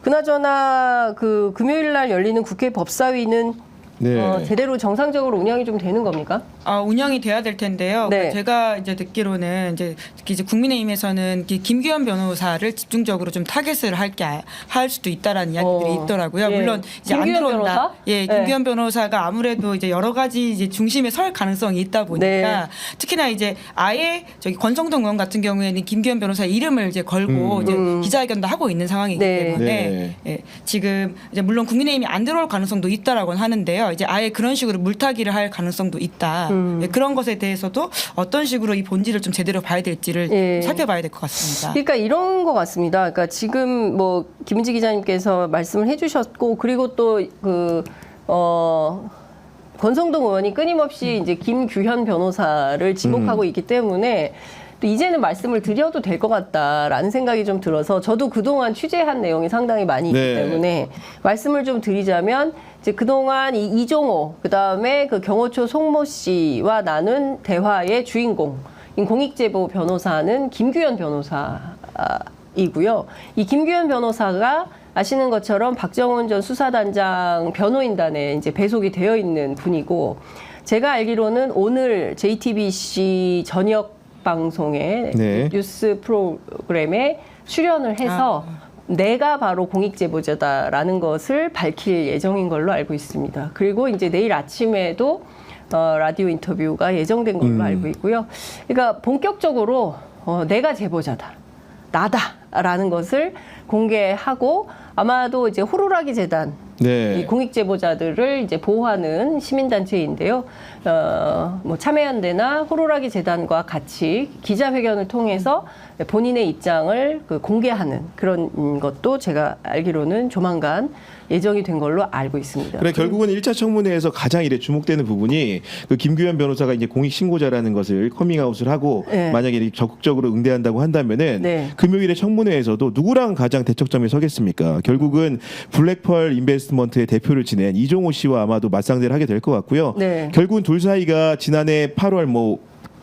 그나저나 그 금요일 날 열리는 국회 법사위는 네. 제대로 정상적으로 운영이 좀 되는 겁니까? 운영이 돼야 될 텐데요. 네. 제가 이제 듣기로는 특히 이제 국민의힘에서는 김규현 변호사를 집중적으로 좀 타겟을 할 수도 있다라는 이야기들이 있더라고요. 예. 물론 이제 안 김규현 들어온다. 변호사? 예, 네. 김규현 변호사가 아무래도 이제 여러 가지 이제 중심에 설 가능성이 있다 보니까 네. 특히나 이제 아예 권성동 의원 같은 경우에는 김규현 변호사 이름을 이제 걸고 이제 기자회견도 하고 있는 상황이기 네. 때문에 네. 예, 지금 이제 물론 국민의힘이 안 들어올 가능성도 있다라고는 하는데요. 이제 아예 그런 식으로 물타기를 할 가능성도 있다. 예, 그런 것에 대해서도 어떤 식으로 이 본질을 좀 제대로 봐야 될지를 예. 살펴봐야 될 것 같습니다. 그러니까 이런 것 같습니다. 그러니까 지금 뭐 김은지 기자님께서 말씀을 해주셨고 그리고 또 권성동 의원이 끊임없이 이제 김규현 변호사를 지목하고 있기 때문에 또 이제는 말씀을 드려도 될 것 같다라는 생각이 좀 들어서 저도 그동안 취재한 내용이 상당히 많이 있기 네. 때문에 말씀을 좀 드리자면 이제 그동안 이종호 그다음에 그 경호처 송모 씨와 나눈 대화의 주인공 공익제보 변호사는 김규현 변호사이고요. 이 김규현 변호사가 아시는 것처럼 박정훈 전 수사단장 변호인단에 이제 배속이 되어 있는 분이고 제가 알기로는 오늘 JTBC 저녁 방송에 네. 뉴스 프로그램에 출연을 해서 내가 바로 공익제보자다라는 것을 밝힐 예정인 걸로 알고 있습니다. 그리고 이제 내일 아침에도 라디오 인터뷰가 예정된 걸로 알고 있고요. 그러니까 본격적으로 내가 제보자다, 나다라는 것을 공개하고 아마도 이제 호루라기 재단 네. 이 공익제보자들을 이제 보호하는 시민단체인데요. 뭐 참여연대나 호루라기 재단과 같이 기자회견을 통해서 본인의 입장을 공개하는 그런 것도 제가 알기로는 조만간 예정이 된 걸로 알고 있습니다. 그래 결국은 1차 청문회에서 가장 이래 주목되는 부분이 그 김규현 변호사가 이제 공익 신고자라는 것을 커밍아웃을 하고 네. 만약에 이렇게 적극적으로 응대한다고 한다면은 네. 금요일에 청문회에서도 누구랑 가장 대척점에 서겠습니까? 결국은 블랙펄 인베스트먼트의 대표를 지낸 이종호 씨와 아마도 맞상대를 하게 될 것 같고요. 네. 결국은 둘 사이가 지난해 8월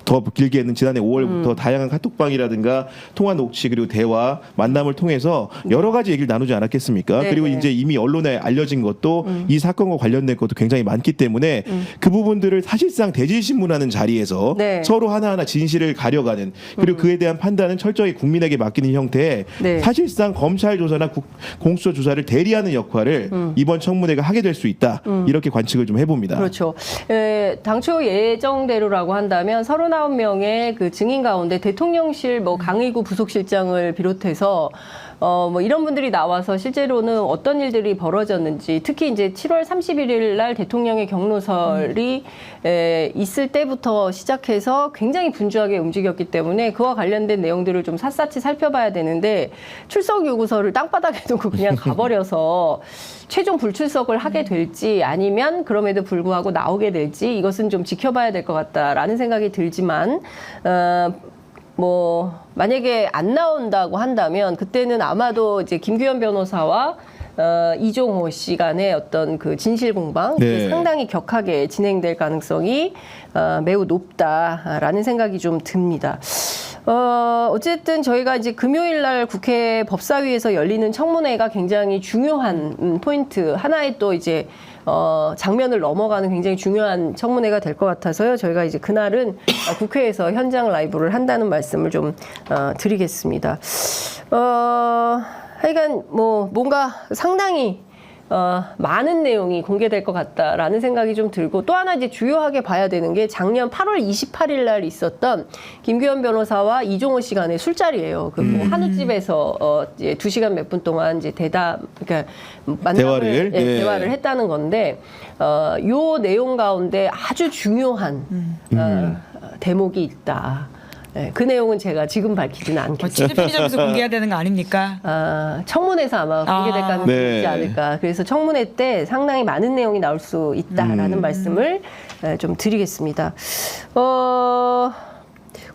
더 길게는 지난해 5월부터 다양한 카톡방이라든가 통화 녹취 그리고 대화 만남을 통해서 여러 가지 얘기를 나누지 않았겠습니까? 네, 그리고 네. 이제 이미 언론에 알려진 것도 이 사건과 관련된 것도 굉장히 많기 때문에 그 부분들을 사실상 대질신문하는 자리에서 네. 서로 하나하나 진실을 가려가는 그리고 그에 대한 판단은 철저히 국민에게 맡기는 형태의 네. 사실상 검찰 조사나 공수처 조사를 대리하는 역할을 이번 청문회가 하게 될 수 있다. 이렇게 관측을 좀 해봅니다. 그렇죠. 당초 예정대로라고 한다면 39명의 그 증인 가운데 대통령실 강의구 부속실장을 비롯해서 뭐 이런 분들이 나와서 실제로는 어떤 일들이 벌어졌는지 특히 이제 7월 31일 날 대통령의 경로설이 있을 때부터 시작해서 굉장히 분주하게 움직였기 때문에 그와 관련된 내용들을 좀 샅샅이 살펴봐야 되는데 출석 요구서를 땅바닥에 두고 그냥 가버려서 최종 불출석을 하게 될지 아니면 그럼에도 불구하고 나오게 될지 이것은 좀 지켜봐야 될 것 같다라는 생각이 들지만 뭐 만약에 안 나온다고 한다면 그때는 아마도 이제 김규현 변호사와 이종호 씨 간의 어떤 그 진실 공방 네. 상당히 격하게 진행될 가능성이 매우 높다라는 생각이 좀 듭니다. 어쨌든 저희가 이제 금요일 날 국회 법사위에서 열리는 청문회가 굉장히 중요한 포인트 하나의 또 이제 장면을 넘어가는 굉장히 중요한 청문회가 될 것 같아서요. 저희가 이제 그날은 국회에서 현장 라이브를 한다는 말씀을 좀 드리겠습니다. 하여간 뭐 뭔가 상당히 많은 내용이 공개될 것 같다라는 생각이 좀 들고 또 하나 이제 주요하게 봐야 되는 게 작년 8월 28일 날 있었던 김규현 변호사와 이종호 씨 간의 술자리예요. 그 뭐 한우집에서 이제 2시간 몇 분 동안 이제 그러니까 만남을 대화를 했다는 건데 요 내용 가운데 아주 중요한 대목이 있다. 네, 그 내용은 제가 지금 밝히지는 않겠습니다. 취재편의점에서 공개해야 되는 거 아닙니까? 청문회에서 아마 공개될 가능성이 네. 있지 않을까. 그래서 청문회 때 상당히 많은 내용이 나올 수 있다라는 말씀을 좀 드리겠습니다.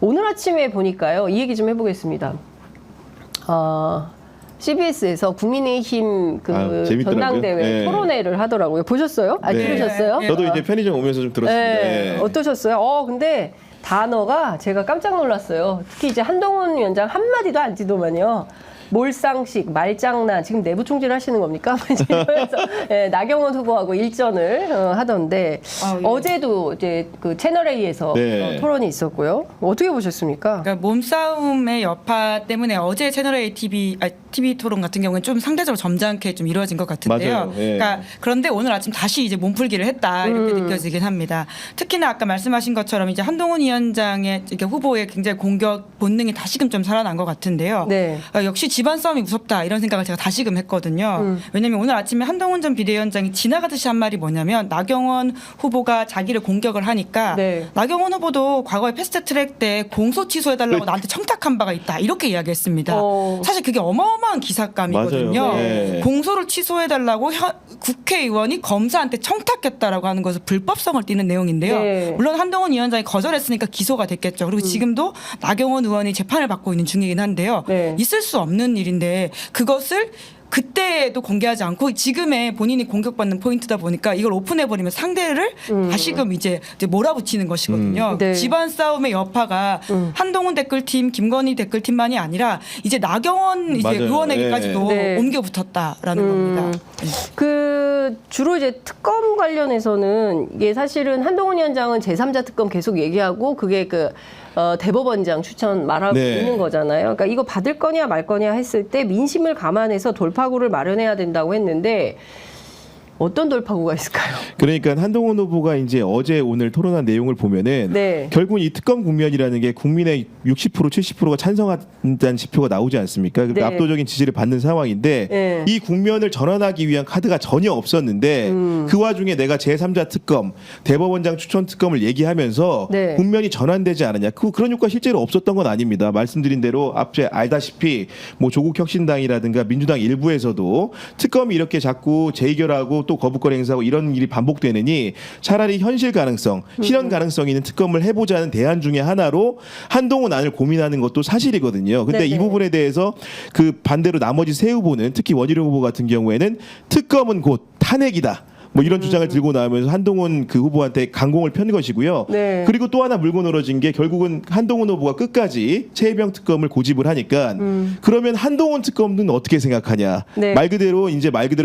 오늘 아침에 보니까요. 이 얘기 좀 해보겠습니다. CBS에서 국민의힘 재밌더라고요. 전당대회 네. 토론회를 하더라고요. 보셨어요? 네. 들으셨어요? 네. 저도 이제 편의점 오면서 좀 들었습니다. 네. 네. 어떠셨어요? 근데 단어가 제가 깜짝 놀랐어요. 특히 이제 한동훈 위원장 한마디도 안 지도만요. 몰상식, 말장난, 지금 내부 총질 하시는 겁니까? 이러면서 나경원 후보하고 일전을 하던데 예. 어제도 이제 그 채널A에서 네. 토론이 있었고요. 어떻게 보셨습니까? 그러니까 몸싸움의 여파 때문에 어제 채널A TV 토론 같은 경우는 좀 상대적으로 점잖게 좀 이루어진 것 같은데요. 맞아요. 예. 그러니까 그런데 오늘 아침 다시 이제 몸풀기를 했다 이렇게 느껴지긴 합니다. 특히나 아까 말씀하신 것처럼 이제 한동훈 위원장의 이렇게 후보의 굉장히 공격 본능이 다시금 좀 살아난 것 같은데요. 네. 역시 집안 싸움이 무섭다 이런 생각을 제가 다시금 했거든요. 왜냐하면 오늘 아침에 한동훈 전 비대위원장이 지나가듯이 한 말이 뭐냐면 나경원 후보가 자기를 공격을 하니까 네. 나경원 후보도 과거에 패스트트랙 때 공소 취소해달라고 나한테 청탁한 바가 있다 이렇게 이야기했습니다. 사실 그게 어마어마한 기사감이거든요. 맞아요. 네. 공소를 취소해달라고 국회의원이 검사한테 청탁했다라고 하는 것은 불법성을 띠는 내용인데요. 네. 물론 한동훈 위원장이 거절했으니까 기소가 됐겠죠. 그리고 지금도 나경원 의원이 재판을 받고 있는 중이긴 한데요. 네. 있을 수 없는 일인데 그것을 그때도 공개하지 않고 지금의 본인이 공격받는 포인트다 보니까 이걸 오픈해버리면 상대를 다시금 이제 몰아붙이는 것이거든요. 네. 집안 싸움의 여파가 한동훈 댓글팀, 김건희 댓글팀만이 아니라 이제 나경원 이제 맞아요. 의원에게까지도 네. 옮겨 붙었다라는 겁니다. 그 그 주로 이제 특검 관련해서는 이게 사실은 한동훈 위원장은 제3자 특검 계속 얘기하고 그게 그 대법원장 추천 말하고 네. 있는 거잖아요. 그러니까 이거 받을 거냐 말 거냐 했을 때 민심을 감안해서 돌파구를 마련해야 된다고 했는데 어떤 돌파구가 있을까요? 그러니까 한동훈 후보가 이제 어제 오늘 토론한 내용을 보면은 네. 결국은 이 특검 국면이라는 게 국민의 60% 70%가 찬성한다는 지표가 나오지 않습니까? 그러니까 네. 압도적인 지지를 받는 상황인데 네. 이 국면을 전환하기 위한 카드가 전혀 없었는데 그 와중에 내가 제3자 특검, 대법원장 추천 특검을 얘기하면서 네. 국면이 전환되지 않았냐? 그런 효과 실제로 없었던 건 아닙니다. 말씀드린 대로 앞에 알다시피 뭐 조국 혁신당이라든가 민주당 일부에서도 특검이 이렇게 자꾸 재의결하고 또 거부권 행사하고 이런 일이 반복되느니 차라리 현실 가능성, 실현 가능성 있는 특검을 해보자는 대안 중에 하나로 한동훈 안을 고민하는 것도 사실이거든요. 근데 네네. 이 부분에 대해서 그 반대로 나머지 세 후보는 특히 원희룡 후보 같은 경우에는 특검은 곧 탄핵이다. 뭐 이런 주장을 들고 나오면서 한동훈 그 후보한테 강공을 편 것이고요. 네. 그리고 또 하나 물고 늘어진 게 결국은 한동훈 후보가 끝까지 최혜병 특검을 고집을 하니까 그러면 한동훈 특검은 어떻게 생각하냐? 네. 말 그대로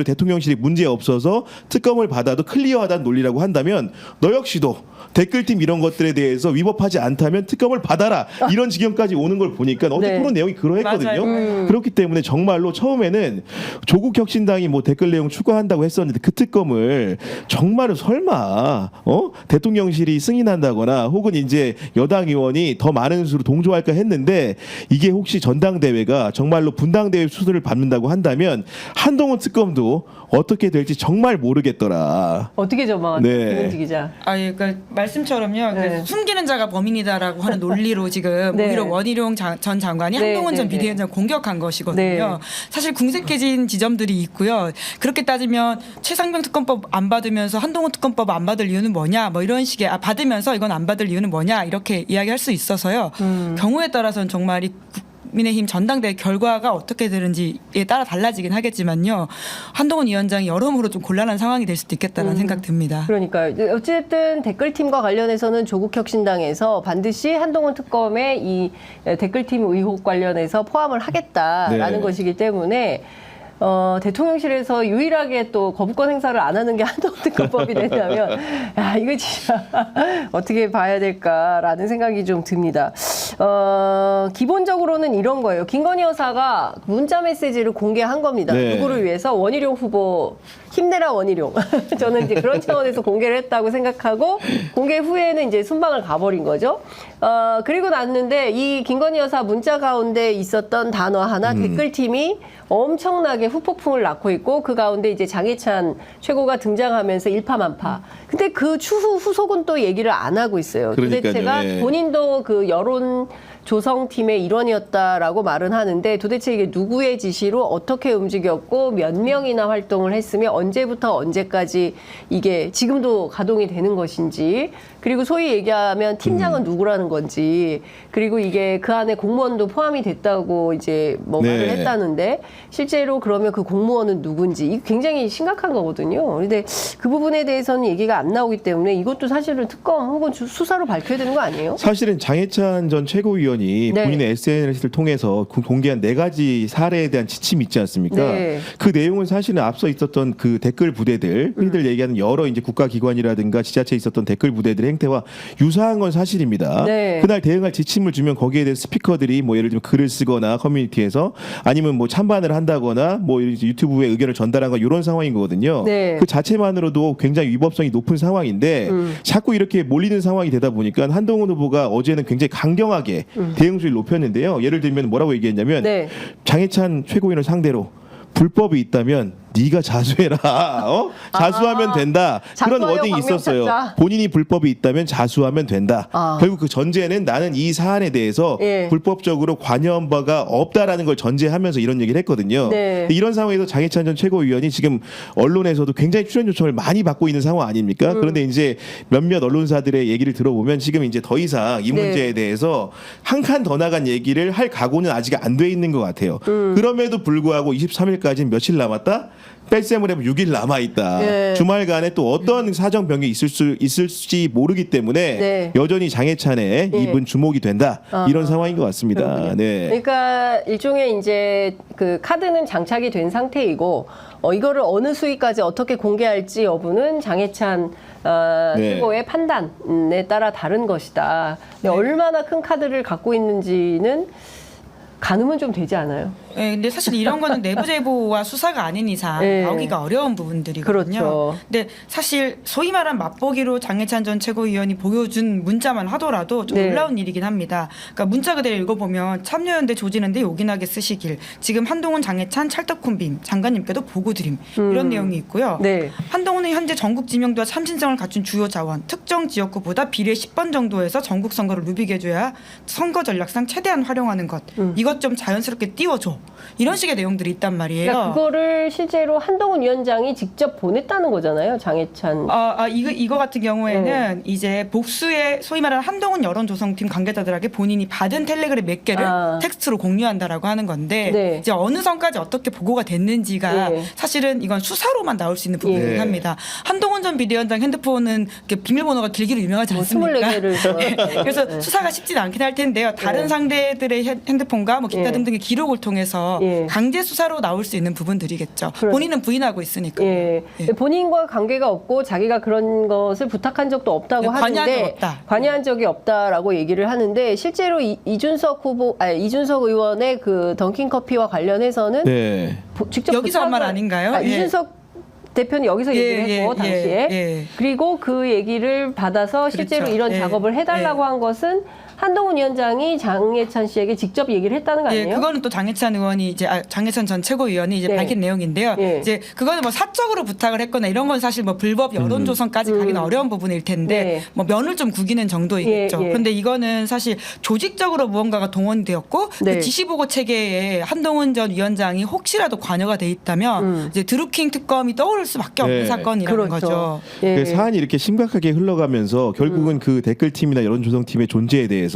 대통령실이 문제 없어서 특검을 받아도 클리어하다는 논리라고 한다면 너 역시도 댓글팀 이런 것들에 대해서 위법하지 않다면 특검을 받아라 이런 지경까지 오는 걸 보니까 어제 네. 토론 내용이 그러했거든요. 맞아요. 그렇기 때문에 정말로 처음에는 조국 혁신당이 뭐 댓글 내용 추가한다고 했었는데 그 특검을 정말로 설마 대통령실이 승인한다거나 혹은 이제 여당 의원이 더 많은 수로 동조할까 했는데 이게 혹시 전당대회가 정말로 분당대회 수술을 받는다고 한다면 한동훈 특검도 어떻게 될지 정말 모르겠더라. 어떻게 전망하세요? 네. 김은지 기자. 아, 예, 그러니까 말씀처럼요. 네. 그 숨기는 자가 범인이다라고 하는 논리로 지금 네. 오히려 원희룡 전 장관이 네, 한동훈 전 네, 네. 비대위원장 공격한 것이거든요. 네. 사실 궁색해진 지점들이 있고요. 그렇게 따지면 최상병 특검법 안 받으면서 한동훈 특검법 안 받을 이유는 뭐냐? 뭐 이런 식의 받으면서 이건 안 받을 이유는 뭐냐? 이렇게 이야기할 수 있어서요. 경우에 따라서는 정말 이 국민의힘 전당대회 결과가 어떻게 되는지에 따라 달라지긴 하겠지만요. 한동훈 위원장이 여러모로 좀 곤란한 상황이 될 수도 있겠다는 생각 듭니다. 그러니까 어쨌든 댓글팀과 관련해서는 조국혁신당에서 반드시 한동훈 특검의 이 댓글팀 의혹 관련해서 포함을 하겠다라는 네. 것이기 때문에 대통령실에서 유일하게 또 거부권 행사를 안 하는 게 한동훈 특검법이 된다면 야, 이거 진짜 어떻게 봐야 될까라는 생각이 좀 듭니다. 기본적으로는 이런 거예요. 김건희 여사가 문자 메시지를 공개한 겁니다. 네. 누구를 위해서? 원희룡 후보 힘내라 원희룡. 저는 이제 그런 차원에서 공개를 했다고 생각하고 공개 후에는 이제 순방을 가버린 거죠. 그리고 났는데 이 김건희 여사 문자 가운데 있었던 단어 하나 댓글팀이 엄청나게 후폭풍을 낳고 있고 그 가운데 이제 장해찬 최고가 등장하면서 일파만파. 근데 그 추후 후속은 또 얘기를 안 하고 있어요. 그러니까요. 도대체가 예. 본인도 그 여론 조성팀의 일원이었다라고 말은 하는데 도대체 이게 누구의 지시로 어떻게 움직였고 몇 명이나 활동을 했으며 언제부터 언제까지 이게 지금도 가동이 되는 것인지 그리고 소위 얘기하면 팀장은 누구라는 건지 그리고 이게 그 안에 공무원도 포함이 됐다고 이제 뭐 네. 말을 했다는데 실제로 그러면 그 공무원은 누군지 이게 굉장히 심각한 거거든요. 그런데 그 부분에 대해서는 얘기가 안 나오기 때문에 이것도 사실은 특검 혹은 수사로 밝혀야 되는 거 아니에요? 사실은 장해찬 전 최고위원이 네. 본인의 SNS를 통해서 공개한 4가지 사례에 대한 지침이 있지 않습니까? 네. 그 내용은 사실은 앞서 있었던 그 댓글 부대들, 흔히들 얘기하는 여러 이제 국가기관이라든가 지자체에 있었던 댓글 부대들의 행태와 유사한 건 사실입니다. 네. 그날 대응할 지침을 주면 거기에 대해 스피커들이 뭐 예를 들면 글을 쓰거나 커뮤니티에서 아니면 뭐 찬반을 한다거나 뭐 유튜브에 의견을 전달한 거 이런 상황인 거거든요. 네. 그 자체만으로도 굉장히 위법성이 높은 상황인데 자꾸 이렇게 몰리는 상황이 되다 보니까 한동훈 후보가 어제는 굉장히 강경하게 대응 수위를 높였는데요. 예를 들면 뭐라고 얘기했냐면 네. 장해찬 최고위원을 상대로 불법이 있다면 네가 자수해라. 자수하면 된다. 그런 자수하여 워딩이 광명 있었어요. 찾자. 본인이 불법이 있다면 자수하면 된다. 결국 그 전제는 나는 이 사안에 대해서 예. 불법적으로 관여한 바가 없다라는 걸 전제하면서 이런 얘기를 했거든요. 네. 근데 이런 상황에서 장해찬 전 최고위원이 지금 언론에서도 굉장히 출연 요청을 많이 받고 있는 상황 아닙니까? 그런데 이제 몇몇 언론사들의 얘기를 들어보면 지금 이제 더 이상 이 네. 문제에 대해서 한 칸 더 나간 얘기를 할 각오는 아직 안 돼 있는 것 같아요. 그럼에도 불구하고 23일까지는 며칠 남았다? 뺄셈을 해보면 6일 남아 있다. 네. 주말간에 또 어떤 사정 변경이 있을지 모르기 때문에 네. 여전히 장해찬의 네. 입은 주목이 된다. 이런 상황인 것 같습니다. 그렇군요. 네. 그러니까 일종의 이제 그 카드는 장착이 된 상태이고 이거를 어느 수위까지 어떻게 공개할지 여부는 장해찬 네. 최고의 판단에 따라 다른 것이다. 근데 얼마나 큰 카드를 갖고 있는지는 가늠은 좀 되지 않아요? 네, 근데 사실 이런 거는 내부 제보와 수사가 아닌 이상 네. 나오기가 어려운 부분들이거든요. 그렇죠. 근데 사실 소위 말한 맛보기로 장해찬 전 최고위원이 보여준 문자만 하더라도 좀 네. 놀라운 일이긴 합니다. 그러니까 문자 그대로 읽어보면 참여연대 조지는데 요긴하게 쓰시길 지금 한동훈 장해찬 찰떡콤비 장관님께도 보고드림 이런 내용이 있고요. 네. 한동훈은 현재 전국 지명도와 참신성을 갖춘 주요 자원, 특정 지역구보다 비례 10번 정도에서 전국 선거를 누비게줘야 선거 전략상 최대한 활용하는 것. 이것 좀 자연스럽게 띄워줘. 이런 식의 내용들이 있단 말이에요. 그러니까 그거를 실제로 한동훈 위원장이 직접 보냈다는 거잖아요, 장해찬. 이거 같은 경우에는 이제 복수의 소위 말하는 한동훈 여론조성팀 관계자들에게 본인이 받은 텔레그램 몇 개를 텍스트로 공유한다라고 하는 건데 네. 이제 어느 선까지 어떻게 보고가 됐는지가 네. 사실은 이건 수사로만 나올 수 있는 부분이긴 네. 합니다. 한동훈 전 비대위원장 핸드폰은 이렇게 비밀번호가 길기로 유명하지 않습니까? 24개를 그래서 수사가 쉽지는 않긴 할 텐데요. 다른 네. 상대들의 핸드폰과 뭐 기타 예. 등등의 기록을 통해서 예. 강제 수사로 나올 수 있는 부분들이겠죠. 그럼. 본인은 부인하고 있으니까. 예. 본인과 관계가 없고 자기가 그런 것을 부탁한 적도 없다고 네, 관여한 적 하는데 없다. 관여한 적이 없다라고 얘기를 하는데 실제로 이준석 의원의 그 던킨 커피와 관련해서는 네. 직접 여기서 한 말 부탁을- 아닌가요? 예. 이준석 대표는 여기서 얘기를 했고 당시에 예. 그리고 그 얘기를 받아서 실제로 그렇죠. 이런 예. 작업을 해달라고 예. 한 것은 한동훈 위원장이 장해찬 씨에게 직접 얘기를 했다는 거 아니에요? 예, 그거는 또 장해찬 의원이 이제 장해찬 전 최고위원이 이제 네. 밝힌 내용인데요. 예. 이제 그거는 뭐 사적으로 부탁을 했거나 이런 건 사실 뭐 불법 여론 조성까지 가기는 어려운 부분일 텐데 네. 뭐 면을 좀 구기는 정도이겠죠. 예, 예. 그런데 이거는 사실 조직적으로 무언가가 동원되었고 네. 그 지시보고 체계에 한동훈 전 위원장이 혹시라도 관여가 돼 있다면 이제 드루킹 특검이 떠오를 수밖에 없는 네. 사건이라는 그렇죠. 거죠. 예. 그 사안이 이렇게 심각하게 흘러가면서 결국은 그 댓글팀이나 여론조성팀의 존재에 대해서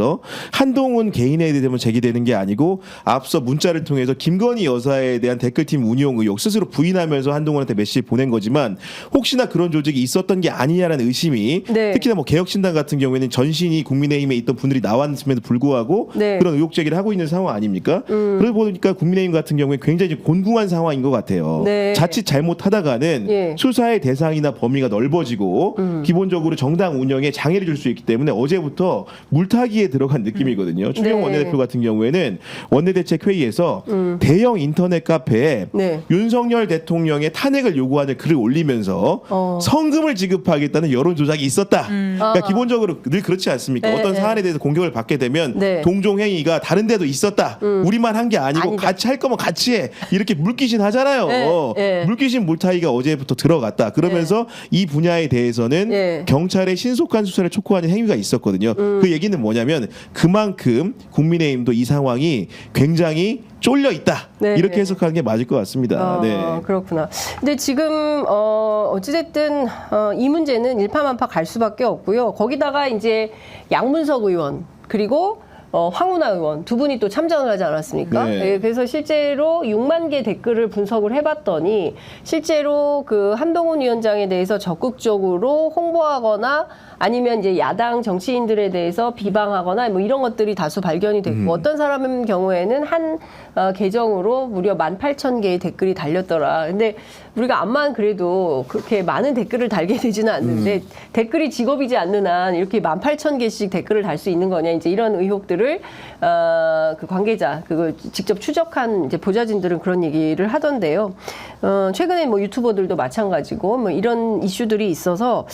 한동훈 개인에 대해서 제기되는 게 아니고 앞서 문자를 통해서 김건희 여사에 대한 댓글팀 운용 의혹 스스로 부인하면서 한동훈한테 메시지 보낸 거지만 혹시나 그런 조직이 있었던 게 아니냐라는 의심이 네. 특히나 뭐 개혁신당 같은 경우에는 전신이 국민의힘에 있던 분들이 나왔음에도 불구하고 네. 그런 의혹 제기를 하고 있는 상황 아닙니까? 그러다 보니까 국민의힘 같은 경우에 굉장히 곤궁한 상황인 것 같아요. 네. 자칫 잘못하다가는 예. 수사의 대상이나 범위가 넓어지고 기본적으로 정당 운영에 장애를 줄 수 있기 때문에 어제부터 물타기에 들어간 느낌이거든요. 추경 네. 원내대표 같은 경우에는 원내대책 회의에서 대형 인터넷 카페에 네. 윤석열 대통령의 탄핵을 요구하는 글을 올리면서 성금을 지급하겠다는 여론 조작이 있었다. 그러니까 기본적으로 늘 그렇지 않습니까? 네, 어떤 네. 사안에 대해서 공격을 받게 되면 네. 동종 행위가 다른 데도 있었다. 우리만 한 게 아니고 아니다. 같이 할 거면 같이 해. 이렇게 물귀신 하잖아요. 네, 네. 물귀신 물타기가 어제부터 들어갔다. 그러면서 이 분야에 대해서는 네. 경찰의 신속한 수사를 촉구하는 행위가 있었거든요. 그 얘기는 뭐냐면 그만큼 국민의힘도 이 상황이 굉장히 쫄려 있다. 네. 이렇게 해석하는 게 맞을 것 같습니다. 네. 그렇구나. 근데 지금 어찌됐든 이 문제는 일파만파 갈 수밖에 없고요. 거기다가 이제 양문석 의원 그리고 황운하 의원 두 분이 또 참전을 하지 않았습니까? 네. 예, 그래서 실제로 6만 개 댓글을 분석을 해봤더니 실제로 그 한동훈 위원장에 대해서 적극적으로 홍보하거나 아니면 이제 야당 정치인들에 대해서 비방하거나 뭐 이런 것들이 다수 발견이 됐고 어떤 사람의 경우에는 한 계정으로 무려 18,000개의 댓글이 달렸더라. 근데 우리가 암만 그래도 그렇게 많은 댓글을 달게 되지는 않는데 댓글이 직업이지 않는 한 이렇게 18,000개씩 댓글을 달 수 있는 거냐 이제 이런 의혹들을 그 관계자 그걸 직접 추적한 이제 보좌진들은 그런 얘기를 하던데요. 최근에 뭐 유튜버들도 마찬가지고 뭐 이런 이슈들이 있어서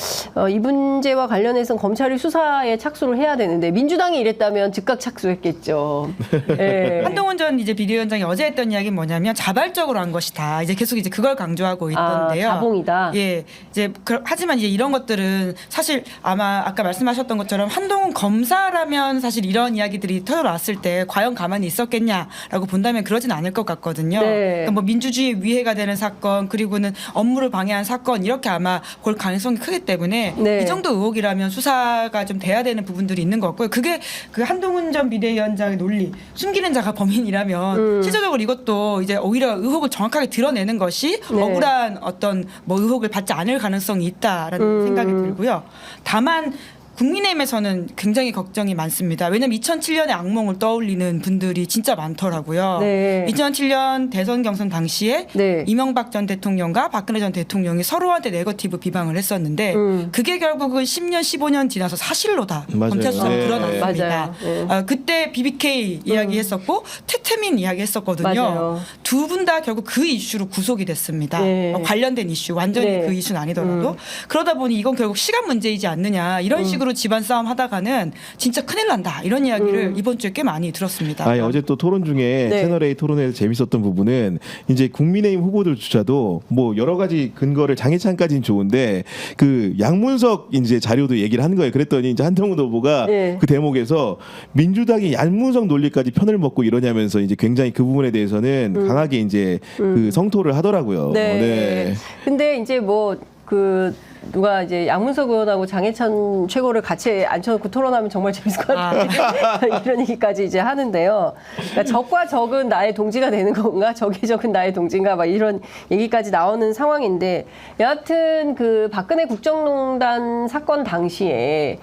이 문제와 관련해서는 검찰이 수사에 착수를 해야 되는데 민주당이 이랬다면 즉각 착수했겠죠. 예. 한동훈 전 이제 비대위원장이 어제 했던 이야기는 뭐냐면 자발적으로 한 것이다. 이제 계속 이제 그걸 강조하고 있던데요. 자봉이다. 예, 이제 하지만 이제 이런 것들은 사실 아마 아까 말씀하셨던 것처럼 한동훈 검사라면 사실 이런 이야기들이 이야기들이 터져나왔을 때 과연 가만히 있었겠냐라고 본다면 그러진 않을 것 같거든요. 네. 그러니까 뭐 민주주의 위해가 되는 사건 그리고는 업무를 방해한 사건 이렇게 아마 볼 가능성이 크기 때문에 네. 이 정도 의혹이라면 수사가 좀 돼야 되는 부분들이 있는 것 같고요. 그게 그 한동훈 전 비대위원장의 논리 숨기는 자가 범인이라면 실질적으로 이것도 이제 오히려 의혹을 정확하게 드러내는 것이 네. 억울한 어떤 뭐 의혹을 받지 않을 가능성이 있다라는 생각이 들고요. 다만 국민의힘에서는 굉장히 걱정이 많습니다. 왜냐하면 2007년의 악몽을 떠올리는 분들이 진짜 많더라고요. 네. 2007년 대선 경선 당시에 네. 이명박 전 대통령과 박근혜 전 대통령이 서로한테 네거티브 비방을 했었는데 그게 결국은 10년, 15년 지나서 사실로 다 맞아요. 검찰 수사로 네. 드러났습니다. 맞아요. 네. 그때 BBK 이야기했었고 태태민 이야기했었거든요. 맞아요. 두 분 다 결국 그 이슈로 구속이 됐습니다. 네. 관련된 이슈, 완전히 네. 그 이슈는 아니더라도 그러다 보니 이건 결국 시간 문제이지 않느냐 이런 식으로 집안 싸움 하다가는 진짜 큰일 난다 이런 이야기를 이번 주에 꽤 많이 들었습니다. 아니, 어제 또 토론 중에 네. 채널A 토론회에서 재밌었던 부분은 이제 국민의힘 후보들조차도 뭐 여러 가지 근거를 장해찬까지는 좋은데 그 양문석 이제 자료도 얘기를 한 거예요. 그랬더니 이제 한동훈 후보가 네. 그 대목에서 민주당이 양문석 논리까지 편을 먹고 이러냐면서 이제 굉장히 그 부분에 대해서는 강하게 이제 그 성토를 하더라고요. 네. 근데 이제 뭐 그 누가 이제 양문석 의원하고 장해찬 최고를 같이 앉혀놓고 토론하면 정말 재밌을 것 같아요. 이런 얘기까지 이제 하는데요. 그러니까 적과 적은 나의 동지가 되는 건가? 적이 적은 나의 동지인가? 막 이런 얘기까지 나오는 상황인데 여하튼 그 박근혜 국정농단 사건 당시에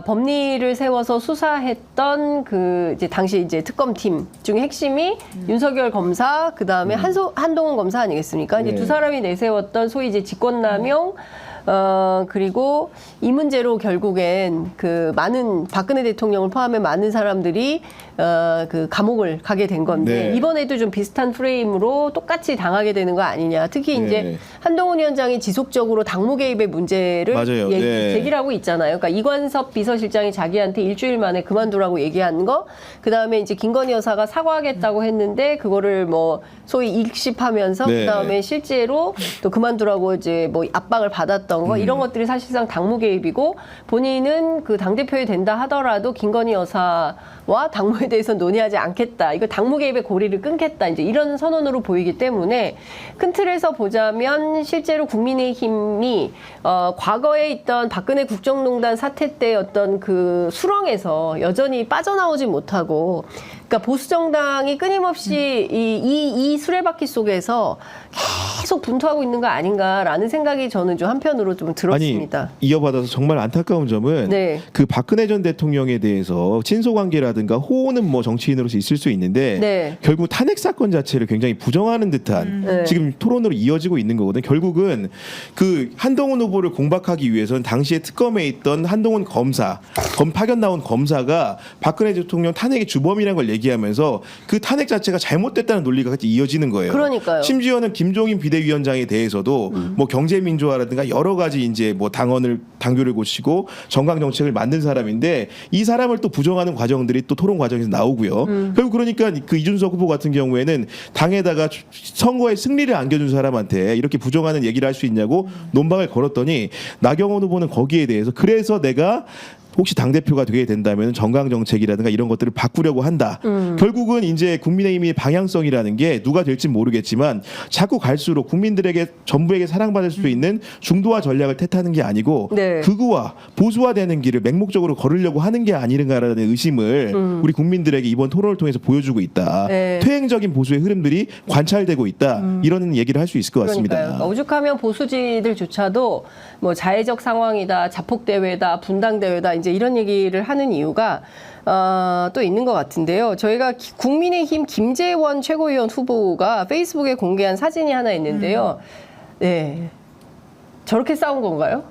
법리를 세워서 수사했던 그 이제 당시 이제 특검팀 중에 핵심이 윤석열 검사, 그 다음에 한동훈 검사 아니겠습니까? 이제 네. 두 사람이 내세웠던 소위 이제 직권남용, 그리고 이 문제로 결국엔 그 많은 박근혜 대통령을 포함해 많은 사람들이 그 감옥을 가게 된 건데 네. 이번에도 좀 비슷한 프레임으로 똑같이 당하게 되는 거 아니냐. 특히 이제 네. 한동훈 위원장이 지속적으로 당무 개입의 문제를 맞아요. 네. 제기를 하고 있잖아요. 그러니까 이관섭 비서실장이 자기한테 일주일 만에 그만두라고 얘기한 거, 그 다음에 이제 김건희 여사가 사과하겠다고 했는데 그거를 뭐 소위 익십하면서 네. 그 다음에 실제로 또 그만두라고 이제 뭐 압박을 받았던 거 이런 것들이 사실상 당무 개입이고 본인은 그 당 대표에 된다 하더라도 김건희 여사와 당무에 대해서 논의하지 않겠다. 이거 당무 개입의 고리를 끊겠다. 이제 이런 선언으로 보이기 때문에 큰 틀에서 보자면 실제로 국민의힘이 과거에 있던 박근혜 국정농단 사태 때 어떤 그 수렁에서 여전히 빠져나오지 못하고 그러니까 보수 정당이 끊임없이 이 수레바퀴 속에서 계속 분투하고 있는 거 아닌가라는 생각이 저는 좀 한편으로 좀 들었습니다. 아니, 이어받아서 정말 안타까운 점은 네. 그 박근혜 전 대통령에 대해서 친소관계라든가 호호는 뭐 정치인으로서 있을 수 있는데 네. 결국 탄핵 사건 자체를 굉장히 부정하는 듯한 네. 지금 토론으로 이어지고 있는 거거든요. 결국은 그 한동훈 후보를 공박하기 위해서는 당시에 특검에 있던 한동훈 검사, 파견 나온 검사가 박근혜 대통령 탄핵의 주범이라는 걸 얘기하면서 그 탄핵 자체가 잘못됐다는 논리가 같이 이어지는 거예요. 그러니까요. 심지어는 김종인 비대위원장에 대해서도 뭐 경제민주화라든가 여러 가지 이제 뭐 당규를 고치고 정강 정책을 만든 사람인데 이 사람을 또 부정하는 과정들이 또 토론 과정에서 나오고요. 결국 그러니까 그 이준석 후보 같은 경우에는 당에다가 선거에 승리를 안겨준 사람한테 이렇게 부정하는 얘기를 할 수 있냐고 논박을 걸었더니 나경원 후보는 거기에 대해서 그래서 내가 혹시 당대표가 되게 된다면 정강정책이라든가 이런 것들을 바꾸려고 한다. 결국은 이제 국민의힘의 방향성이라는 게 누가 될지 모르겠지만 자꾸 갈수록 국민들에게 전부에게 사랑받을 수 있는 중도화 전략을 택하는 게 아니고 네. 극우화, 보수화되는 길을 맹목적으로 걸으려고 하는 게 아니른가라는 의심을 우리 국민들에게 이번 토론을 통해서 보여주고 있다. 네. 퇴행적인 보수의 흐름들이 관찰되고 있다. 이런 얘기를 할 수 있을 것 같습니다. 그러니까요. 오죽하면 보수지들조차도 뭐 자해적 상황이다, 자폭대회다, 분당대회다 이제 이런 얘기를 하는 이유가 또 있는 것 같은데요. 저희가 국민의힘 김재원 최고위원 후보가 페이스북에 공개한 사진이 하나 있는데요. 네. 저렇게 싸운 건가요?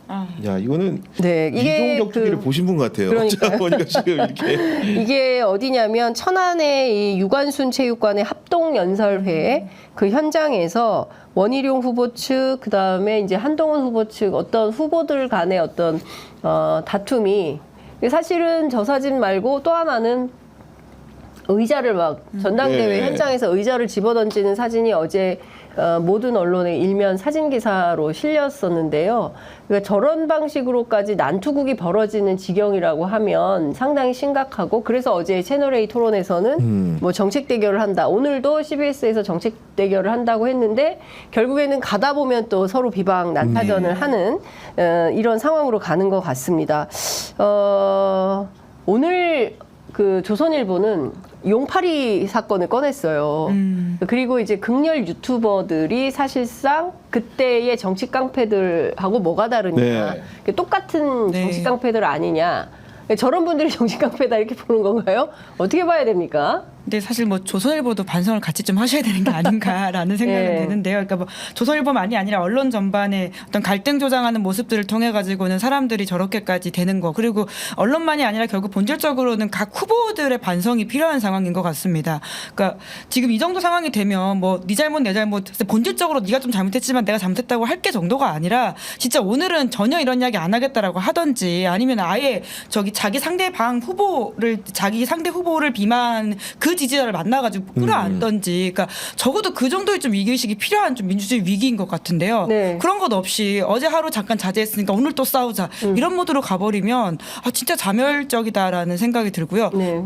야, 이거는 네, 이게 이종격 투기를 보신 분 같아요. 그러니까요. 보니까 지금 이렇게 이게 어디냐면 천안의 이 유관순 체육관의 합동연설회 그 현장에서 원희룡 후보 측, 그 다음에 이제 한동훈 후보 측 어떤 후보들 간의 어떤 다툼이 사실은 저 사진 말고 또 하나는 의자를 막 전당대회 네. 현장에서 의자를 집어던지는 사진이 어제 모든 언론의 일면 사진 기사로 실렸었는데요. 그러니까 저런 방식으로까지 난투극이 벌어지는 지경이라고 하면 상당히 심각하고, 그래서 어제 채널A 토론에서는 뭐 정책 대결을 한다. 오늘도 CBS에서 정책 대결을 한다고 했는데 결국에는 가다 보면 또 서로 비방 난타전을 하는 이런 상황으로 가는 것 같습니다. 오늘 그 조선일보는 용팔이 사건을 꺼냈어요. 그리고 이제 극렬 유튜버들이 사실상 그때의 정치 깡패들하고 뭐가 다르냐. 네. 똑같은 네. 정치 깡패들 아니냐. 저런 분들이 정치 깡패다 이렇게 보는 건가요? 어떻게 봐야 됩니까? 근데 사실 뭐 조선일보도 반성을 같이 좀 하셔야 되는 게 아닌가라는 생각은 네. 드는데요. 그러니까 뭐 조선일보만이 아니라 언론 전반에 어떤 갈등 조장하는 모습들을 통해 가지고는 사람들이 저렇게까지 되는 거, 그리고 언론만이 아니라 결국 본질적으로는 각 후보들의 반성이 필요한 상황인 것 같습니다. 그러니까 지금 이 정도 상황이 되면 뭐 네 잘못 내 잘못, 본질적으로 네가 좀 잘못했지만 내가 잘못했다고 할 게 정도가 아니라 진짜 오늘은 전혀 이런 이야기 안 하겠다라고 하든지, 아니면 아예 자기 상대방 후보를, 자기 상대 후보를 비만 그 지지자를 만나가지고 끌어안던지, 그러니까 적어도 그 정도의 좀 위기의식이 필요한 좀 민주주의 위기인 것 같은데요. 네. 그런 것 없이 어제 하루 잠깐 자제했으니까 오늘 또 싸우자 이런 모드로 가버리면 진짜 자멸적이다라는 생각이 들고요. 네.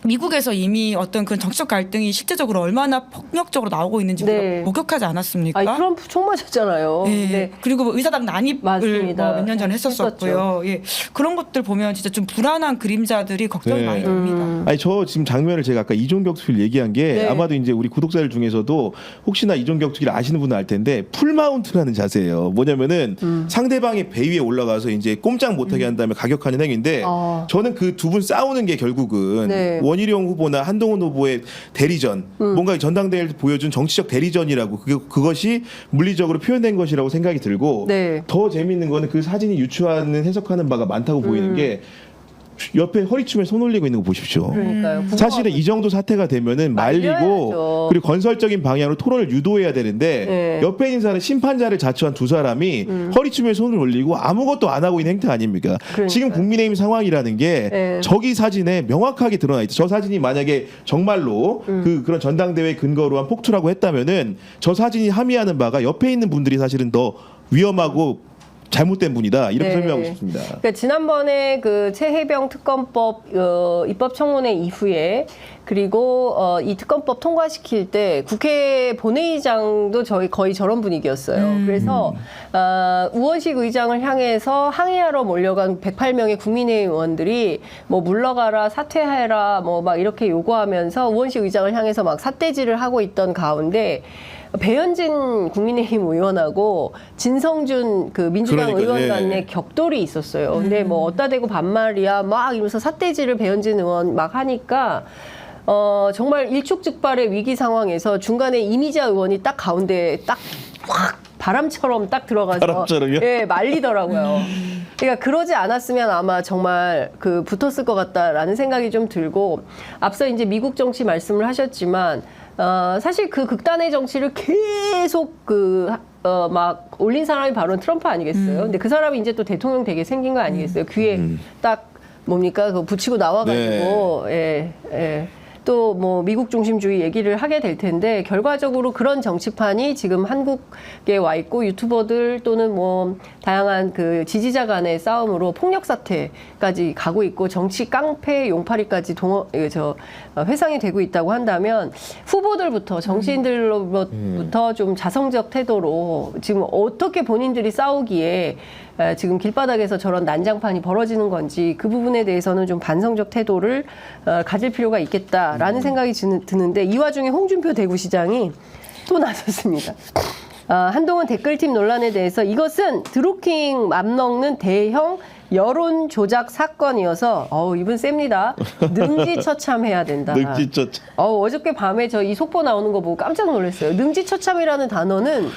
미국에서 이미 어떤 그런 정치적 갈등이 실제적으로 얼마나 폭력적으로 나오고 있는지 네. 목격하지 않았습니까? 아니, 트럼프 총 맞았잖아요. 네. 네. 그리고 뭐 의사당 난입을 맞습니다. 몇 년 전에 했었었고요. 예. 그런 것들 보면 진짜 좀 불안한 그림자들이 걱정이 네. 많이 됩니다. 아니 저 지금 장면을 제가 아까 이종격 투기를 얘기한 게 네. 아마도 이제 우리 구독자들 중에서도 혹시나 이종격 투기를 아시는 분은 알 텐데 풀마운트라는 자세예요. 뭐냐면은 상대방의 배 위에 올라가서 이제 꼼짝 못하게 한 다음에 가격하는 행위인데 저는 그 두 분 싸우는 게 결국은 네. 원희룡 후보나 한동훈 후보의 대리전, 뭔가 전당대회에서 보여준 정치적 대리전이라고 그것이 물리적으로 표현된 것이라고 생각이 들고 네. 더 재밌는 거는 그 사진이 유추하는 해석하는 바가 많다고 보이는 게 옆에 허리춤에 손 올리고 있는 거 보십시오. 그러니까요. 사실은 이 정도 사태가 되면은 말리고 말려야죠. 그리고 건설적인 방향으로 토론을 유도해야 되는데 네. 옆에 있는 사람, 심판자를 자처한 두 사람이 허리춤에 손을 올리고 아무것도 안 하고 있는 행태 아닙니까? 그러니까요. 지금 국민의힘 상황이라는 게 네. 저기 사진에 명확하게 드러나 있다. 저 사진이 만약에 정말로 그런 전당대회 근거로 한 폭투라고 했다면은 저 사진이 함의하는 바가 옆에 있는 분들이 사실은 더 위험하고 잘못된 분이다, 이렇게 네. 설명하고 싶습니다. 그러니까 지난번에 그 최혜병 특검법 입법 청문회 이후에, 그리고 이 특검법 통과시킬 때 국회 본회의장도 거의 저런 분위기였어요. 그래서 우원식 의장을 향해서 항의하러 몰려간 108명의 국민의힘 의원들이 뭐 물러가라, 사퇴해라, 뭐 막 이렇게 요구하면서 우원식 의장을 향해서 막 삿대질을 하고 있던 가운데 배현진 국민의힘 의원하고 진성준 그 민주당 그러니까, 의원 예. 간의 격돌이 있었어요. 근데 뭐 어따 대고 반말이야 막 이러면서 삿대질을 배현진 의원 막 하니까 정말 일촉즉발의 위기 상황에서 중간에 이미자 의원이 딱 가운데 딱 확 바람처럼 딱 들어가서 바람처럼요? 예, 말리더라고요. 그러니까 그러지 않았으면 아마 정말 그 붙었을 것 같다라는 생각이 좀 들고, 앞서 이제 미국 정치 말씀을 하셨지만 사실 그 극단의 정치를 계속 막 올린 사람이 바로 트럼프 아니겠어요? 근데 그 사람이 이제 또 대통령 되게 생긴 거 아니겠어요? 귀에 딱 뭡니까? 그 붙이고 나와가지고, 또 뭐 미국 중심주의 얘기를 하게 될 텐데, 결과적으로 그런 정치판이 지금 한국에 와 있고, 유튜버들 또는 뭐 다양한 그 지지자 간의 싸움으로 폭력 사태까지 가고 있고, 정치 깡패 용팔이까지 회상이 되고 있다고 한다면, 후보들부터 정치인들로부터 좀 자성적 태도로 지금 어떻게 본인들이 싸우기에 지금 길바닥에서 저런 난장판이 벌어지는 건지, 그 부분에 대해서는 좀 반성적 태도를 가질 필요가 있겠다라는 생각이 드는데, 이 와중에 홍준표 대구시장이 또 나섰습니다. 한동훈 댓글팀 논란에 대해서 이것은 드루킹 맘 먹는 대형 여론 조작 사건이어서 이분 셉니다. 능지처참해야 된다. 능지처참. 어저께 밤에 저 이 속보 나오는 거 보고 깜짝 놀랐어요. 능지처참이라는 단어는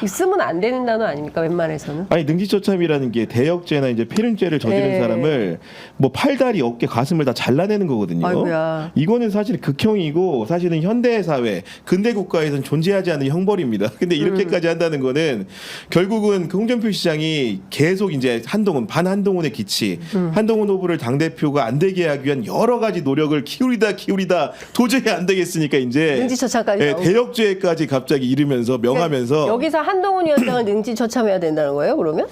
쓰면 안 되는 단어 아닙니까? 웬만해서는. 아니 능지처참이라는 게 대역죄나 이제 폐륜죄를 저지른 네. 사람을 뭐 팔다리, 어깨, 가슴을 다 잘라내는 거거든요. 아이고야. 이거는 사실 극형이고 사실은 현대 사회, 근대 국가에서는 존재하지 않는 형벌입니다. 근데 이렇게까지 한다는 거는 결국은 그 홍준표 시장이 계속 이제 반한동훈의 기치, 한동훈 후보를 당 대표가 안 되게 하기 위한 여러 가지 노력을 기울이다 도저히 안 되겠으니까 이제 능지처참까지 나오고. 대역죄까지 갑자기 이르면서 명하면서 여기서 한동훈 위원장을 능지처참해야 된다는 거예요? 그러면?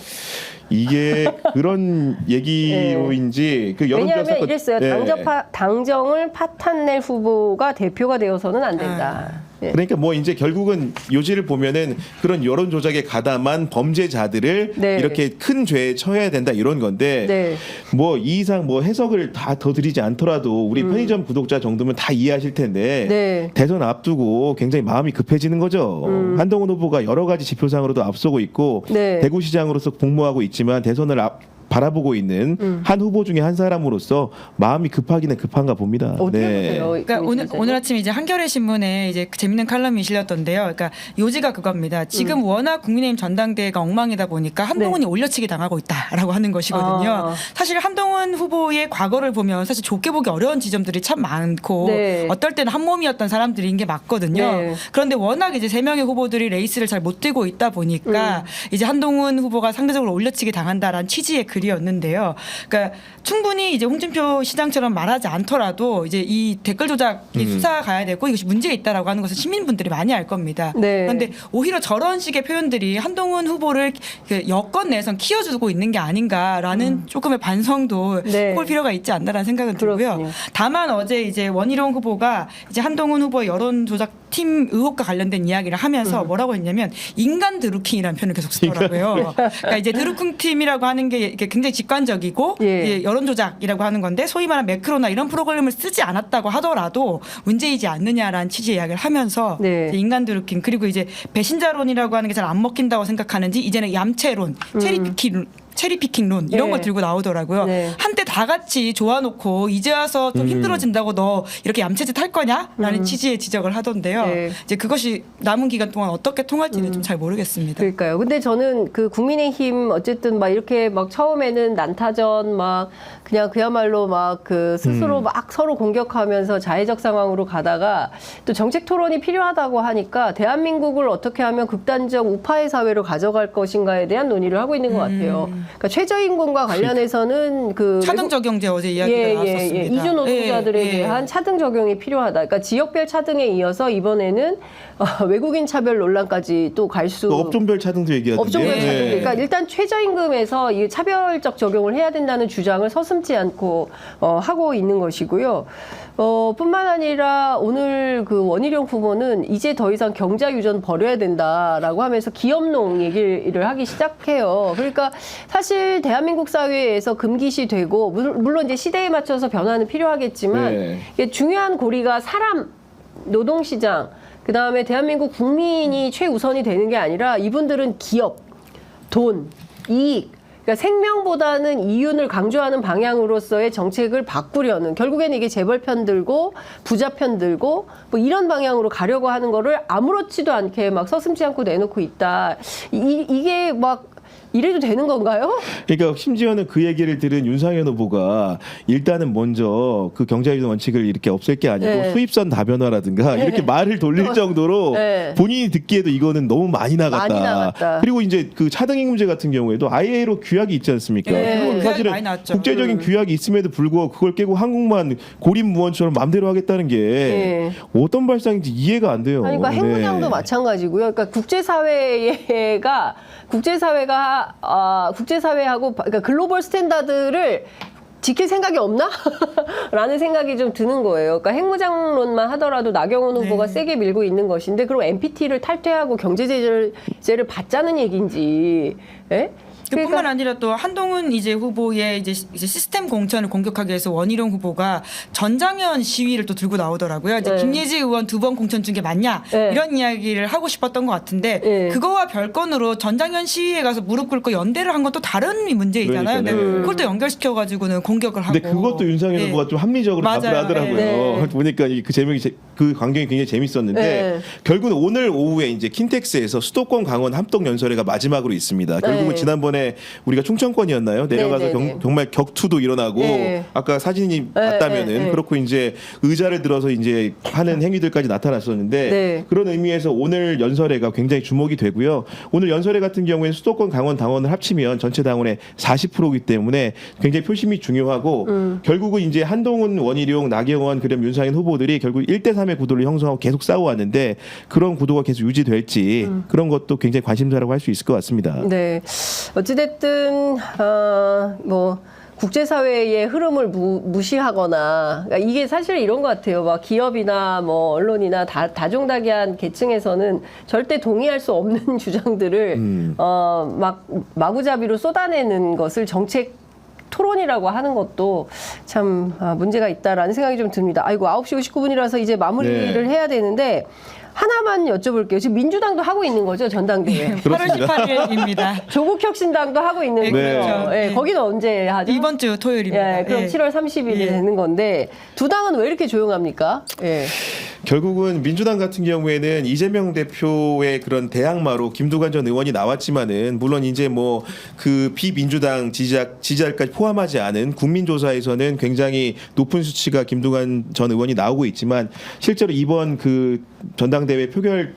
이게 그런 얘기로인지 그 여론조사 왜냐하면 사건- 이랬어요. 네. 당정을 파탄낼 후보가 대표가 되어서는 안 된다. 예. 그러니까 뭐 이제 결국은 요지를 보면은 그런 여론 조작에 가담한 범죄자들을 네. 이렇게 큰 죄에 처해야 된다 이런 건데 네. 뭐 이 이상 뭐 해석을 다 더 드리지 않더라도 우리 편의점 구독자 정도면 다 이해하실 텐데 네. 대선 앞두고 굉장히 마음이 급해지는 거죠. 한동훈 후보가 여러 가지 지표상으로도 앞서고 있고 네. 대구시장으로서 복무하고 있지만 대선을 바라보고 있는 한 후보 중에 한 사람으로서 마음이 급하기는 급한가 봅니다. 어떻게 보세요? 그러니까 오늘 아침 이제 한겨레 신문에 이제 재밌는 칼럼이 실렸던데요. 그러니까 요지가 그겁니다. 지금 워낙 국민의힘 전당대회가 엉망이다 보니까 한동훈이 올려치기 당하고 있다라고 하는 것이거든요. 아. 사실 한동훈 후보의 과거를 보면 사실 좋게 보기 어려운 지점들이 참 많고 네. 어떨 때는 한 몸이었던 사람들인 게 맞거든요. 네. 그런데 워낙 이제 3명의 후보들이 레이스를 잘 못 뛰고 있다 보니까 이제 한동훈 후보가 상대적으로 올려치기 당한다라는 취지의 글이었는데요. 그러니까 충분히 이제 홍준표 시장처럼 말하지 않더라도 이제 이 댓글 조작이 수사 가야 되고 이것이 문제가 있다라고 하는 것을 시민분들이 많이 알 겁니다. 네. 그런데 오히려 저런 식의 표현들이 한동훈 후보를 그 여권 내에선 키워주고 있는 게 아닌가라는 조금의 반성도 네. 해볼 필요가 있지 않나라는 생각은 들고요. 그렇군요. 다만 어제 이제 원희룡 후보가 이제 한동훈 후보의 여론 조작 팀 의혹과 관련된 이야기를 하면서 뭐라고 했냐면 인간 드루킹이라는 표현을 계속 쓰더라고요. 그러니까 이제 드루킹 팀이라고 하는 게 이렇게 굉장히 직관적이고 예. 이제 여론 조작이라고 하는 건데 소위 말하는 매크로나 이런 프로그램을 쓰지 않았다고 하더라도 문제이지 않느냐라는 취지의 이야기를 하면서 네. 이제 인간 드루킹 그리고 이제 배신자론이라고 하는 게 잘 안 먹힌다고 생각하는지 이제는 얌체론, 체리피킹론 이런 네. 걸 들고 나오더라고요. 네. 한때 다 같이 좋아놓고 이제 와서 좀 힘들어진다고 너 이렇게 얌체짓 할 거냐라는 취지의 지적을 하던데요. 네. 이제 그것이 남은 기간 동안 어떻게 통할지는 좀 잘 모르겠습니다. 그러니까요. 근데 저는 그 국민의힘 어쨌든 막 이렇게 막 처음에는 난타전 막 그냥 그야말로 막 그 스스로 막 서로 공격하면서 자해적 상황으로 가다가 또 정책 토론이 필요하다고 하니까 대한민국을 어떻게 하면 극단적 우파의 사회로 가져갈 것인가에 대한 논의를 하고 있는 것 같아요. 그러니까 최저임금과 관련해서는 그 차등 적용제 어제 이야기가 나왔었습니다. 이주 노동자들에 예, 예. 대한 차등 적용이 필요하다. 그러니까 지역별 차등에 이어서 이번에는 외국인 차별 논란까지 또 갈 수. 또 업종별 차등도 얘기하던데요. 업종별 차등. 네. 그러니까 일단 최저임금에서 이 차별적 적용을 해야 된다는 주장을 서슴지 않고 하고 있는 것이고요. 뿐만 아니라 오늘 그 원희룡 후보는 이제 더 이상 경자 유전 버려야 된다라고 하면서 기업농 얘기를 하기 시작해요. 그러니까 사실 대한민국 사회에서 금기시 되고 물론 이제 시대에 맞춰서 변화는 필요하겠지만 네. 이게 중요한 고리가 사람, 노동시장, 그다음에 대한민국 국민이 최우선이 되는 게 아니라 이분들은 기업, 돈, 이익, 그러니까 생명보다는 이윤을 강조하는 방향으로서의 정책을 바꾸려는 결국에는 이게 재벌 편 들고 부자 편 들고 뭐 이런 방향으로 가려고 하는 거를 아무렇지도 않게 막 서슴지 않고 내놓고 있다. 이게 막 이래도 되는 건가요? 그러니까 심지어는 그 얘기를 들은 윤상현 후보가 일단은 먼저 그 경제유전 원칙을 이렇게 없앨 게 아니고 네. 수입선 다변화라든가 이렇게 말을 돌릴 정도로 네. 본인이 듣기에도 이거는 너무 많이 나갔다. 많이 나갔다. 그리고 이제 그 차등임금제 같은 경우에도 IAEA로 규약이 있지 않습니까? 네. 그건 규약이 사실은 많이 나왔죠. 국제적인 규약이 있음에도 불구하고 그걸 깨고 한국만 고립무원처럼 맘대로 하겠다는 게 네. 어떤 발상인지 이해가 안 돼요. 아니, 그러니까 핵무장도 네. 마찬가지고요. 그러니까 국제사회하고 그러니까 글로벌 스탠다드를 지킬 생각이 없나? 라는 생각이 좀 드는 거예요. 그러니까 핵무장론만 하더라도 나경원 후보가 세게 밀고 있는 것인데 그럼 NPT를 탈퇴하고 경제제재를 받자는 얘기인지. 예? 뿐만 아니라 또 한동훈 이제 후보의 이제 시스템 공천을 공격하기 위해서 원희룡 후보가 전장현 시위를 또 들고 나오더라고요. 이제 네. 김예지 의원 2번 공천 준 게 맞냐 네. 이런 이야기를 하고 싶었던 것 같은데 네. 그거와 별건으로 전장현 시위에 가서 무릎 꿇고 연대를 한 건 또 다른 문제이잖아요. 그러니까요. 근데 그걸 또 연결시켜 가지고는 공격을 하고. 근데 그것도 윤석열 예. 후보가 좀 합리적으로 맞아요. 답을 하더라고요. 네. 보니까 그 광경이 굉장히 재밌었는데 네. 결국은 오늘 오후에 이제 킨텍스에서 수도권 강원 합동 연설회가 마지막으로 있습니다. 결국은 네. 지난번에 우리가 충청권이었나요? 내려가서 네, 네, 네. 정말 격투도 일어나고 네. 아까 사진이 네, 봤다면은 네, 네. 그렇고 이제 의자를 들어서 이제 하는 행위들까지 나타났었는데 네. 그런 의미에서 오늘 연설회가 굉장히 주목이 되고요. 오늘 연설회 같은 경우에 수도권 강원 당원을 합치면 전체 당원의 40%이기 때문에 굉장히 표심이 중요하고 결국은 이제 한동훈, 원희룡, 나경원, 그다음 윤상현 후보들이 결국 1대3의 구도를 형성하고 계속 싸워왔는데 그런 구도가 계속 유지될지 그런 것도 굉장히 관심사라고 할 수 있을 것 같습니다. 네. 어찌됐든, 뭐, 국제사회의 흐름을 무시하거나, 그러니까 이게 사실 이런 것 같아요. 막 기업이나 뭐 언론이나 다종다기한 계층에서는 절대 동의할 수 없는 주장들을, 막 마구잡이로 쏟아내는 것을 정책 토론이라고 하는 것도 참 문제가 있다라는 생각이 좀 듭니다. 아이고, 9시 59분이라서 이제 마무리를 네. 해야 되는데, 하나만 여쭤볼게요. 지금 민주당도 하고 있는 거죠, 전당대회. 8월 18일입니다. 조국혁신당도 하고 있는 네, 거예요. 그렇죠. 예, 네. 거기는 언제 하죠? 이번 주 토요일입니다. 예, 그럼 예. 7월 30일이 예. 되는 건데 두 당은 왜 이렇게 조용합니까? 예. 결국은 민주당 같은 경우에는 이재명 대표의 그런 대항마로 김두관 전 의원이 나왔지만은 물론 이제 뭐 그 비민주당 지지자까지 포함하지 않은 국민조사에서는 굉장히 높은 수치가 김두관 전 의원이 나오고 있지만 실제로 이번 그 전당대회 표결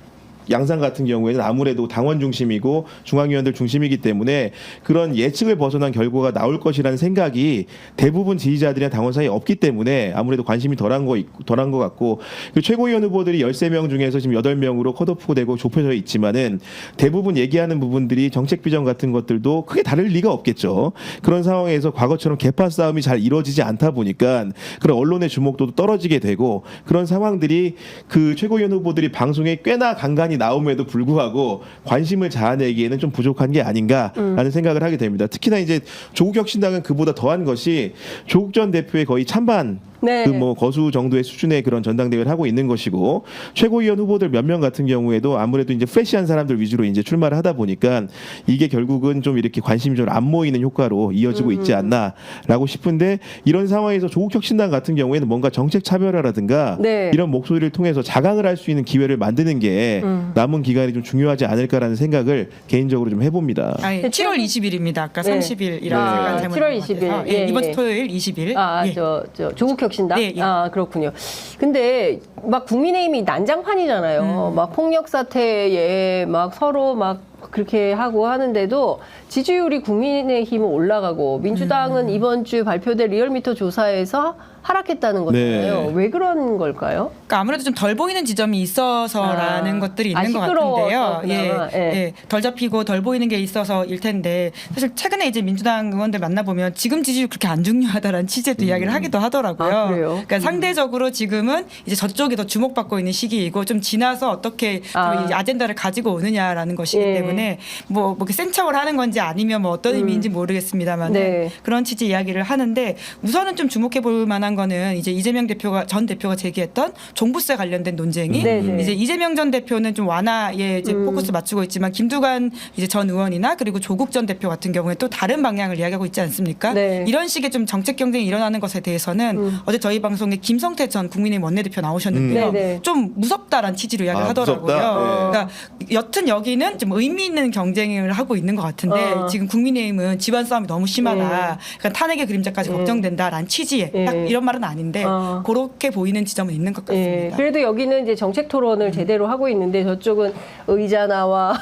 양상 같은 경우에는 아무래도 당원 중심이고 중앙위원들 중심이기 때문에 그런 예측을 벗어난 결과가 나올 것이라는 생각이 대부분 지지자들이나 당원 사이에 없기 때문에 아무래도 관심이 덜한 것 같고 그 최고위원 후보들이 13명 중에서 지금 8명으로 컷오프가 되고 좁혀져 있지만은 대부분 얘기하는 부분들이 정책 비전 같은 것들도 크게 다를 리가 없겠죠. 그런 상황에서 과거처럼 개파 싸움이 잘 이루어지지 않다 보니까 그런 언론의 주목도도 떨어지게 되고 그런 상황들이 그 최고위원 후보들이 방송에 꽤나 간간히 나옴에도 불구하고 관심을 자아내기에는 좀 부족한 게 아닌가라는 생각을 하게 됩니다. 특히나 이제 조국혁신당은 그보다 더한 것이 조국 전 대표의 거의 찬반 네. 그 뭐 거수 정도의 수준의 그런 전당대회를 하고 있는 것이고 최고위원 후보들 몇 명 같은 경우에도 아무래도 이제 프레시한 사람들 위주로 이제 출마를 하다 보니까 이게 결국은 좀 이렇게 관심이 좀 안 모이는 효과로 이어지고 있지 않나라고 싶은데 이런 상황에서 조국혁신당 같은 경우에는 뭔가 정책 차별화라든가 네. 이런 목소리를 통해서 자강을 할 수 있는 기회를 만드는 게 남은 기간이 좀 중요하지 않을까라는 생각을 개인적으로 좀 해봅니다. 아니, 7월 20일입니다. 아까 네. 30일이라고 아, 생각하면 7월 20일. 예, 이번 예. 주 토요일 20일. 예. 저 조국혁신당? 예, 예. 아, 그렇군요. 근데 막 국민의힘이 난장판이잖아요. 막 폭력 사태에 막 서로 막 그렇게 하고 하는데도 지지율이 국민의힘은 올라가고 민주당은 이번 주 발표된 리얼미터 조사에서 하락했다는 거잖아요. 네. 왜 그런 걸까요? 그러니까 아무래도 좀 덜 보이는 지점이 있어서라는 것들이 있는 것 시끄러워서 같은데요. 그나마. 예. 덜 잡히고 덜 보이는 게 있어서일 텐데 사실 최근에 이제 민주당 의원들 만나보면 지금 지지율 그렇게 안 중요하다라는 취지의 이야기를 하기도 하더라고요. 아, 그래요? 그러니까 상대적으로 지금은 이제 저쪽이 더 주목받고 있는 시기이고 좀 지나서 어떻게 좀 이제 아젠다를 가지고 오느냐라는 것이기 예. 때문에 뭐 이렇게 센 척을 하는 건지 아니면 뭐 어떤 의미인지 모르겠습니다만 네. 그런 취지 이야기를 하는데 우선은 좀 주목해 볼 만한 거는 이제 이재명 전 대표가 제기했던 종부세 관련된 논쟁이 네, 네. 이제 이재명 전 대표는 좀 완화에 이제 포커스 맞추고 있지만 김두관 이제 전 의원이나 그리고 조국 전 대표 같은 경우에 또 다른 방향을 이야기하고 있지 않습니까? 네. 이런 식의 좀 정책 경쟁이 일어나는 것에 대해서는 어제 저희 방송에 김성태 전 국민의힘 원내대표 나오셨는데요. 네, 네. 좀 무섭다라는 취지로 이야기를 하더라고요. 무섭다? 네. 그러니까 여튼 여기는 좀 의미 있는 경쟁을 하고 있는 것 같은데 지금 국민의힘은 집안 싸움이 너무 심하다. 그러니까 탄핵의 그림자까지 걱정된다라는 취지의 딱 이런 말은 아닌데 그렇게 보이는 지점은 있는 것 같습니다. 예, 그래도 여기는 이제 정책 토론을 제대로 하고 있는데 저쪽은 의자 나와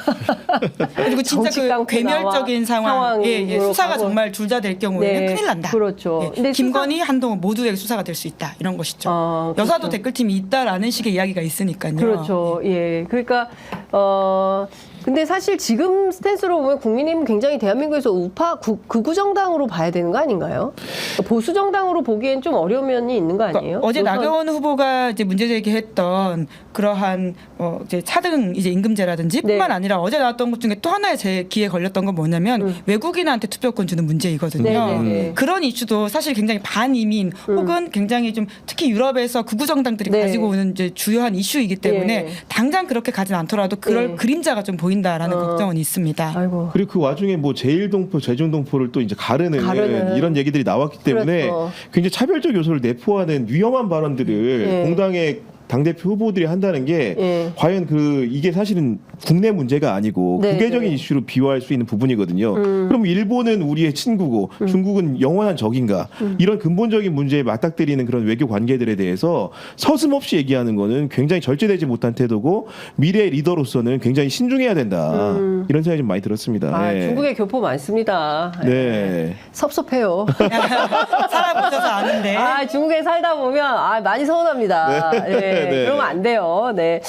그리고 진짜 정치 그 깡패 괴멸적인 나와 수사가 가고. 정말 둘 다 될 경우에는 네, 큰일 난다. 그렇죠. 예, 근데 김건희, 한동훈 모두에게 수사가 될 수 있다. 이런 것이죠. 그렇죠. 여사도 댓글팀이 있다라는 식의 이야기가 있으니까요. 그렇죠. 예. 그러니까 근데 사실 지금 스탠스로 보면 국민의힘은 굉장히 대한민국에서 우파 극우 정당으로 봐야 되는 거 아닌가요? 보수 정당으로 보기엔 좀 어려운 면이 있는 거 아니에요? 어제 나경원 후보가 이제 문제 제기했던 그러한 이제 차등 이제 임금제라든지 네. 뿐만 아니라 어제 나왔던 것 중에 또 하나의 제 기에 걸렸던 건 뭐냐면 외국인한테 투표권 주는 문제이거든요. 네, 네, 네. 그런 이슈도 사실 굉장히 반이민 혹은 굉장히 좀 특히 유럽에서 극우 정당들이 네. 가지고 오는 이제 주요한 이슈이기 때문에 네. 당장 그렇게 가진 않더라도 그럴 네. 그림자가 좀 보이는 보인다라는 걱정은 있습니다. 아이고. 그리고 그 와중에 뭐 제일동포, 제중동포를 또 이제 가르는 이런 얘기들이 나왔기 때문에 그렇죠. 굉장히 차별적 요소를 내포하는 위험한 발언들을 예. 공당의 당대표 후보들이 한다는 게 예. 과연 이게 사실은 국내 문제가 아니고 네, 국외적인 네. 이슈로 비화할 수 있는 부분이거든요. 그럼 일본은 우리의 친구고 중국은 영원한 적인가? 이런 근본적인 문제에 맞닥뜨리는 그런 외교 관계들에 대해서 서슴없이 얘기하는 거는 굉장히 절제되지 못한 태도고 미래의 리더로서는 굉장히 신중해야 된다. 이런 생각이 좀 많이 들었습니다. 아, 예. 중국에 교포 많습니다. 네. 섭섭해요. 살아보셔서 아는데. 아, 중국에 살다 보면 많이 서운합니다. 네. 네. 그러면 안 돼요. 네.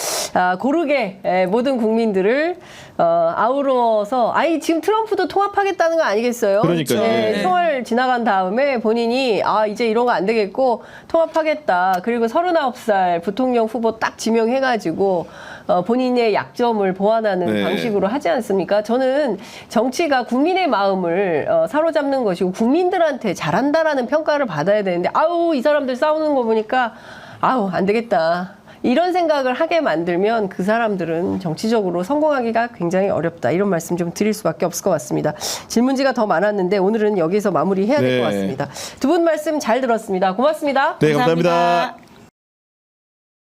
고르게 모든 국민들을 아우러서 지금 트럼프도 통합하겠다는 거 아니겠어요? 그러니까요. 네, 네. 총알 지나간 다음에 본인이 이제 이런 거 안 되겠고 통합하겠다. 그리고 39살 부통령 후보 딱 지명해가지고 본인의 약점을 보완하는 네. 방식으로 하지 않습니까? 저는 정치가 국민의 마음을 사로잡는 것이고 국민들한테 잘한다라는 평가를 받아야 되는데 이 사람들 싸우는 거 보니까 안 되겠다. 이런 생각을 하게 만들면 그 사람들은 정치적으로 성공하기가 굉장히 어렵다. 이런 말씀 좀 드릴 수밖에 없을 것 같습니다. 질문지가 더 많았는데 오늘은 여기서 마무리해야 될 것 네. 같습니다. 두 분 말씀 잘 들었습니다. 고맙습니다. 네, 감사합니다.